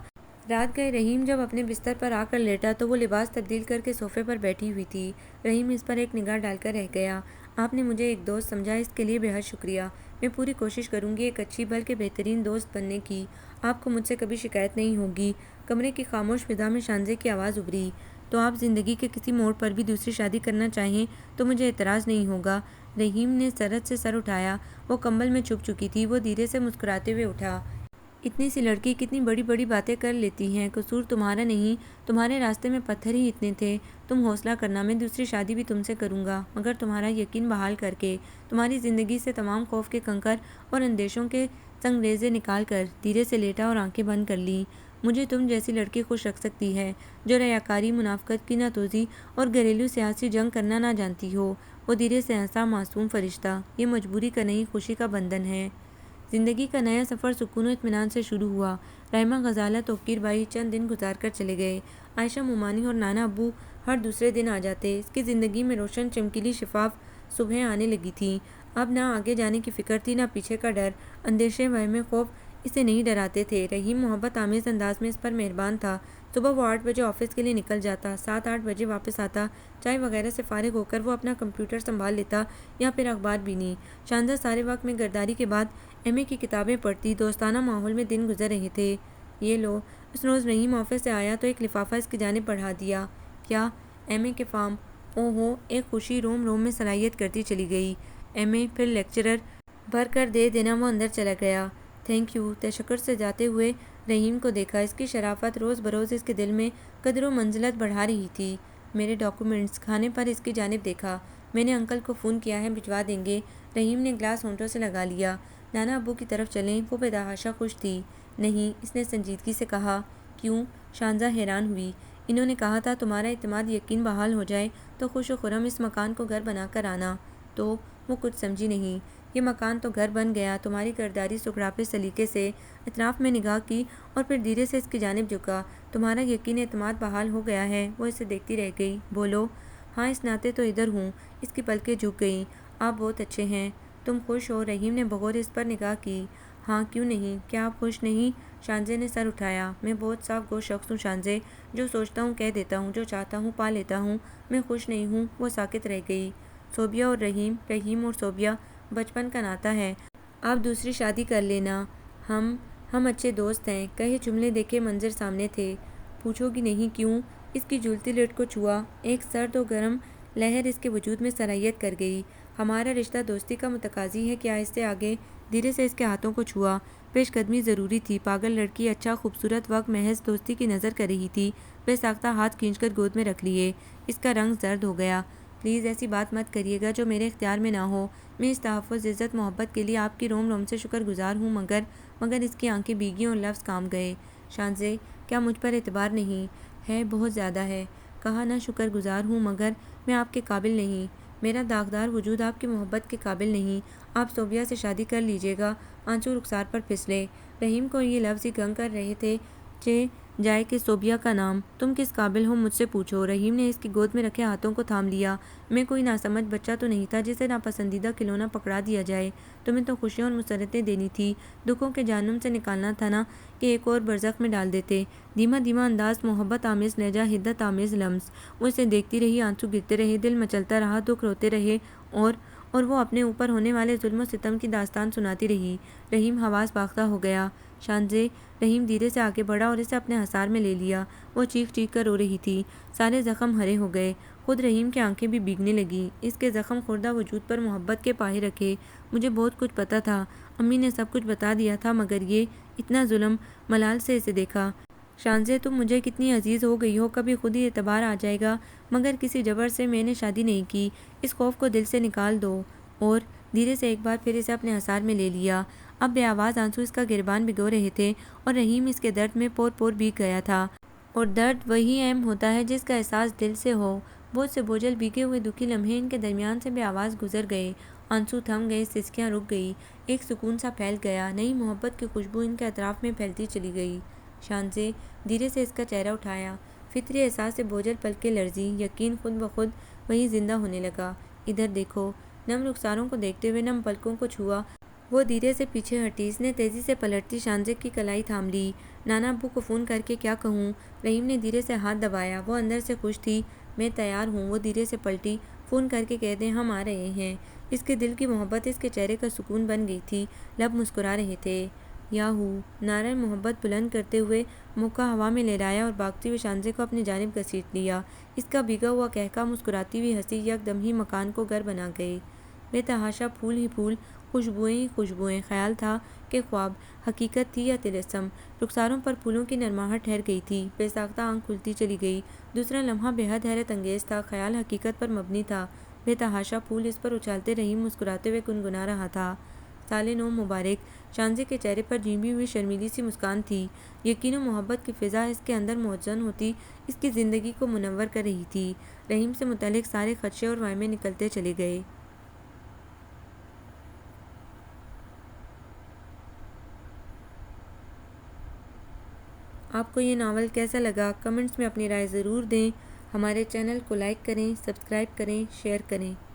رات گئے رحیم جب اپنے بستر پر آ کر لیٹا تو وہ لباس تبدیل کر کے صوفے پر بیٹھی ہوئی تھی۔ رحیم اس پر ایک نگاہ ڈال کر رہ گیا۔ آپ نے مجھے ایک دوست سمجھا، اس کے لیے بے حد شکریہ۔ میں پوری کوشش کروں گی ایک اچھی بلکہ بہترین دوست بننے کی۔ آپ کو مجھ سے کبھی شکایت نہیں ہوگی۔ کمرے کی خاموش فضا میں شانزے کی آواز ابھری، تو آپ زندگی کے کسی موڑ پر بھی دوسری شادی کرنا چاہیں تو مجھے اعتراض نہیں ہوگا۔ رحیم نے سرت سے سر اٹھایا، وہ کمبل میں چھپ چکی تھی۔ وہ دھیرے سے مسکراتے ہوئے اٹھا، اتنی سی لڑکی کتنی بڑی بڑی باتیں کر لیتی ہیں، قصور تمہارا نہیں، تمہارے راستے میں پتھر ہی اتنے تھے۔ تم حوصلہ کرنا، میں دوسری شادی بھی تم سے کروں گا، مگر تمہارا یقین بحال کر کے، تمہاری زندگی سے تمام خوف کے کنکر اور اندیشوں کے سنگریزے نکال کر۔ دھیرے سے لیٹا اور آنکھیں بند کر لیں۔ مجھے تم جیسی لڑکی خوش رکھ سکتی ہے جو ریاکاری، منافقت، کینہ توزی اور گھریلو سیاسی جنگ کرنا نہ جانتی ہو۔ وہ دھیرے سے ہنسا، معصوم فرشتہ، یہ مجبوری کا نہیں خوشی کا بندھن ہے۔ زندگی کا نیا سفر سکون و اطمینان سے شروع ہوا۔ رحمہ، غزالہ، توقیر بھائی چند دن گزار کر چلے گئے۔ عائشہ، مومانی اور نانا ابو ہر دوسرے دن آ جاتے۔ اس کی زندگی میں روشن، چمکیلی، شفاف صبحیں آنے لگی تھیں۔ اب نہ آگے جانے کی فکر تھی، نہ پیچھے کا ڈر۔ اندیشے، وہم، خوف اسے نہیں ڈراتے تھے۔ رحیم محبت آمیز انداز میں اس پر مہربان تھا۔ صبح وہ 8 بجے آفس کے لیے نکل جاتا، 7-8 بجے واپس آتا۔ چائے وغیرہ سے فارغ ہو کر وہ اپنا کمپیوٹر سنبھال لیتا یا پھر اخبار بینی۔ شانزہ سارے وقت میں گرداری کے بعد ایم اے کی کتابیں پڑھتی۔ دوستانہ ماحول میں دن گزر رہے تھے۔ یہ لو، اس روز رحیم آفس سے آیا تو ایک لفافہ اس کی جانب بڑھا دیا۔ کیا؟ ایم اے کے فارم؟ او ہو، ایک خوشی روم روم میں صلاحیت کرتی چلی گئی۔ ایم اے، پھر لیکچرر، بھر کر دے دینا۔ وہ اندر چلا گیا۔ تھینک یو، تشکر سے جاتے ہوئے رحیم کو دیکھا۔ اس کی شرافت روز بروز اس کے دل میں قدر و منزلت بڑھا رہی تھی۔ میرے ڈاکومنٹس؟ کھانے پر اس کی جانب دیکھا۔ میں نے انکل کو فون کیا ہے، بھجوا دیں گے۔ رحیم نے گلاس ہونٹوں سے لگا لیا۔ نانا ابو کی طرف چلیں؟ وہ بے تحاشا خوش تھی۔ نہیں، اس نے سنجیدگی سے کہا۔ کیوں؟ شانزہ حیران ہوئی۔ انہوں نے کہا تھا تمہارا اعتماد یقین بحال ہو جائے تو خوش و خرم اس مکان کو گھر بنا کر آنا۔ تو وہ کچھ سمجھی نہیں۔ یہ مکان تو گھر بن گیا۔ تمہاری کرداری سکھڑاپے سلیقے سے اطراف میں نگاہ کی اور پھر دھیرے سے اس کی جانب جھکا۔ تمہارا یقین اعتماد بحال ہو گیا ہے؟ وہ اسے دیکھتی رہ گئی۔ بولو۔ ہاں، اس ناطے تو ادھر ہوں۔ اس کی پلکیں جھک گئیں۔ آپ بہت اچھے ہیں۔ تم خوش ہو؟ رحیم نے بغور اس پر نگاہ کی۔ ہاں، کیوں نہیں؟ کیا آپ خوش نہیں؟ شانزے نے سر اٹھایا۔ میں بہت صاف گو شخص ہوں شانزے، جو سوچتا ہوں کہہ دیتا ہوں، جو چاہتا ہوں پا لیتا ہوں۔ میں خوش نہیں ہوں۔ وہ ساکت رہ گئی۔ صوبیہ اور رحیم، رحیم اور صوبیہ بچپن کا ناطہ ہے۔ آپ دوسری شادی کر لینا۔ ہم اچھے دوست ہیں۔ کہے جملے دیکھے منظر سامنے تھے۔ پوچھو گی نہیں کیوں؟ اس کی جھولتی لٹ کو چھوا۔ ایک سرد و گرم لہر اس کے وجود میں سرایت کر گئی۔ ہمارا رشتہ دوستی کا متقاضی ہے کہ آہستہ آگے دھیرے سے اس کے ہاتھوں کو چھوا۔ پیش قدمی ضروری تھی۔ پاگل لڑکی اچھا خوبصورت وقت محض دوستی کی نظر کر رہی تھی۔ بے ساختہ ہاتھ کھینچ کر گود میں رکھ لیے۔ اس کا رنگ زرد ہو گیا۔ پلیز ایسی بات مت کریے گا جو میرے اختیار میں نہ ہو۔ میں اس تحفظ، عزت، محبت کے لیے آپ کی روم روم سے شکر گزار ہوں، مگر اس کی آنکھیں بھیگیں اور لفظ کام گئے۔ شانزے، کیا مجھ پر اعتبار نہیں ہے؟ بہت زیادہ ہے۔ کہا نہ شکر گزار ہوں مگر میں آپ کے قابل نہیں۔ میرا داغدار وجود آپ کی محبت کے قابل نہیں۔ آپ صوبیہ سے شادی کر لیجیے گا۔ آنسو رخسار پر پھسلے۔ رحیم کو یہ لفظ ہی گنگ کر رہے تھے چہ جائے کہ صوبیہ کا نام۔ تم کس قابل ہو مجھ سے پوچھو۔ رحیم نے اس کی گود میں رکھے ہاتھوں کو تھام لیا۔ میں کوئی ناسمجھ بچہ تو نہیں تھا جسے ناپسندیدہ کھلونا پکڑا دیا جائے۔ تمہیں تو خوشیاں اور مسرتیں دینی تھی، دکھوں کے جہنم سے نکالنا تھا نا کہ ایک اور برزخ میں ڈال دیتے۔ دھیما دھیما انداز، محبت آمیز لہجہ، حدت آمیز لمس۔ وہ اسے دیکھتی رہی، آنسو گرتے رہے، دل مچلتا رہا، دکھ روتے رہے اور وہ اپنے اوپر ہونے والے ظلم و ستم کی داستان سناتی رہی۔ رحیم حواس باختہ ہو گیا۔ شانزے، رحیم دھیرے سے آگے بڑھا اور اسے اپنے حصار میں لے لیا۔ وہ چیخ چیخ کر رو رہی تھی۔ سارے زخم ہرے ہو گئے۔ خود رحیم کی آنکھیں بھی بھیگنے لگیں۔ اس کے زخم خوردہ وجود پر محبت کے پاہے رکھے۔ مجھے بہت کچھ پتا تھا، امی نے سب کچھ بتا دیا تھا، مگر یہ اتنا ظلم۔ ملال سے اسے دیکھا۔ شانزے، تم مجھے کتنی عزیز ہو گئی ہو، کبھی خود ہی اعتبار آ جائے گا۔ مگر کسی جبر سے میں نے شادی نہیں کی۔ اس خوف کو دل سے نکال دو۔ اور دھیرے سے ایک بار پھر اسے اپنے حصار میں لے لیا۔ اب بے آواز آنسو اس کا گریبان بھگو رہے تھے اور رحیم اس کے درد میں پور پور بھیگ گیا تھا۔ اور درد وہی اہم ہوتا ہے جس کا احساس دل سے ہو۔ بوجھ سے بوجھل بھیگے ہوئے دکھی لمحے ان کے درمیان سے بے آواز گزر گئے۔ آنسو تھم گئے، سسکیاں رک گئی، ایک سکون سا پھیل گیا، نئی محبت کی خوشبو ان کے اطراف میں پھیلتی چلی گئی۔ شانزے دھیرے سے اس کا چہرہ اٹھایا۔ فطری احساس سے بوجھل پلکیں لرزیں، یقین خود بخود وہیں زندہ ہونے لگا۔ ادھر دیکھو۔ نم رخساروں کو دیکھتے ہوئے نم پلکوں کو چھوا۔ وہ دھیرے سے پیچھے ہٹی۔ اس نے تیزی سے پلٹتی شانزے کی کلائی تھام لی۔ نانا ابو کو فون کر کے کیا کہوں؟ رحیم نے دھیرے سے ہاتھ دبایا۔ وہ اندر سے خوش تھی۔ میں تیار ہوں۔ وہ دھیرے سے پلٹی۔ فون کر کے کہہ دیں ہم آ رہے ہیں۔ اس کے دل کی محبت اس کے چہرے کا سکون بن گئی تھی۔ لب مسکرا رہے تھے۔ یاہو! نعرہ محبت بلند کرتے ہوئے مکہ ہوا میں لہرایا اور بھاگتی ہوئی شانزے کو اپنی جانب گھسیٹ لیا۔ اس کا بھیگا ہوا قہقہ، مسکراتی ہوئی ہنسی یکدم ہی مکان کو گھر بنا گئے۔ بے تحاشا پھول ہی پھول، خوشبوئیں ہی خوشبوئیں۔ خیال تھا کہ خواب، حقیقت تھی یا طلسم۔ رخساروں پر پھولوں کی نرماہٹ ٹھہر گئی تھی۔ بے ساختہ آنکھ کھلتی چلی گئی۔ دوسرا لمحہ بے حد حیرت انگیز تھا۔ خیال حقیقت پر مبنی تھا۔ بے تحاشا پھول اس پر اچھالتے رحیم مسکراتے ہوئے گنگنا رہا تھا۔ سال نو مبارک۔ شانزے کے چہرے پر جھیمی ہوئی شرمیلی سی مسکان تھی۔ یقین و محبت کی فضا اس کے اندر موزون ہوتی اس کی زندگی کو منور کر رہی تھی۔ رحیم سے متعلق سارے خدشے اور وہمیں نکلتے چلے گئے۔ آپ کو یہ ناول کیسا لگا؟ کمنٹس میں اپنی رائے ضرور دیں۔ ہمارے چینل کو لائک کریں، سبسکرائب کریں، شیئر کریں۔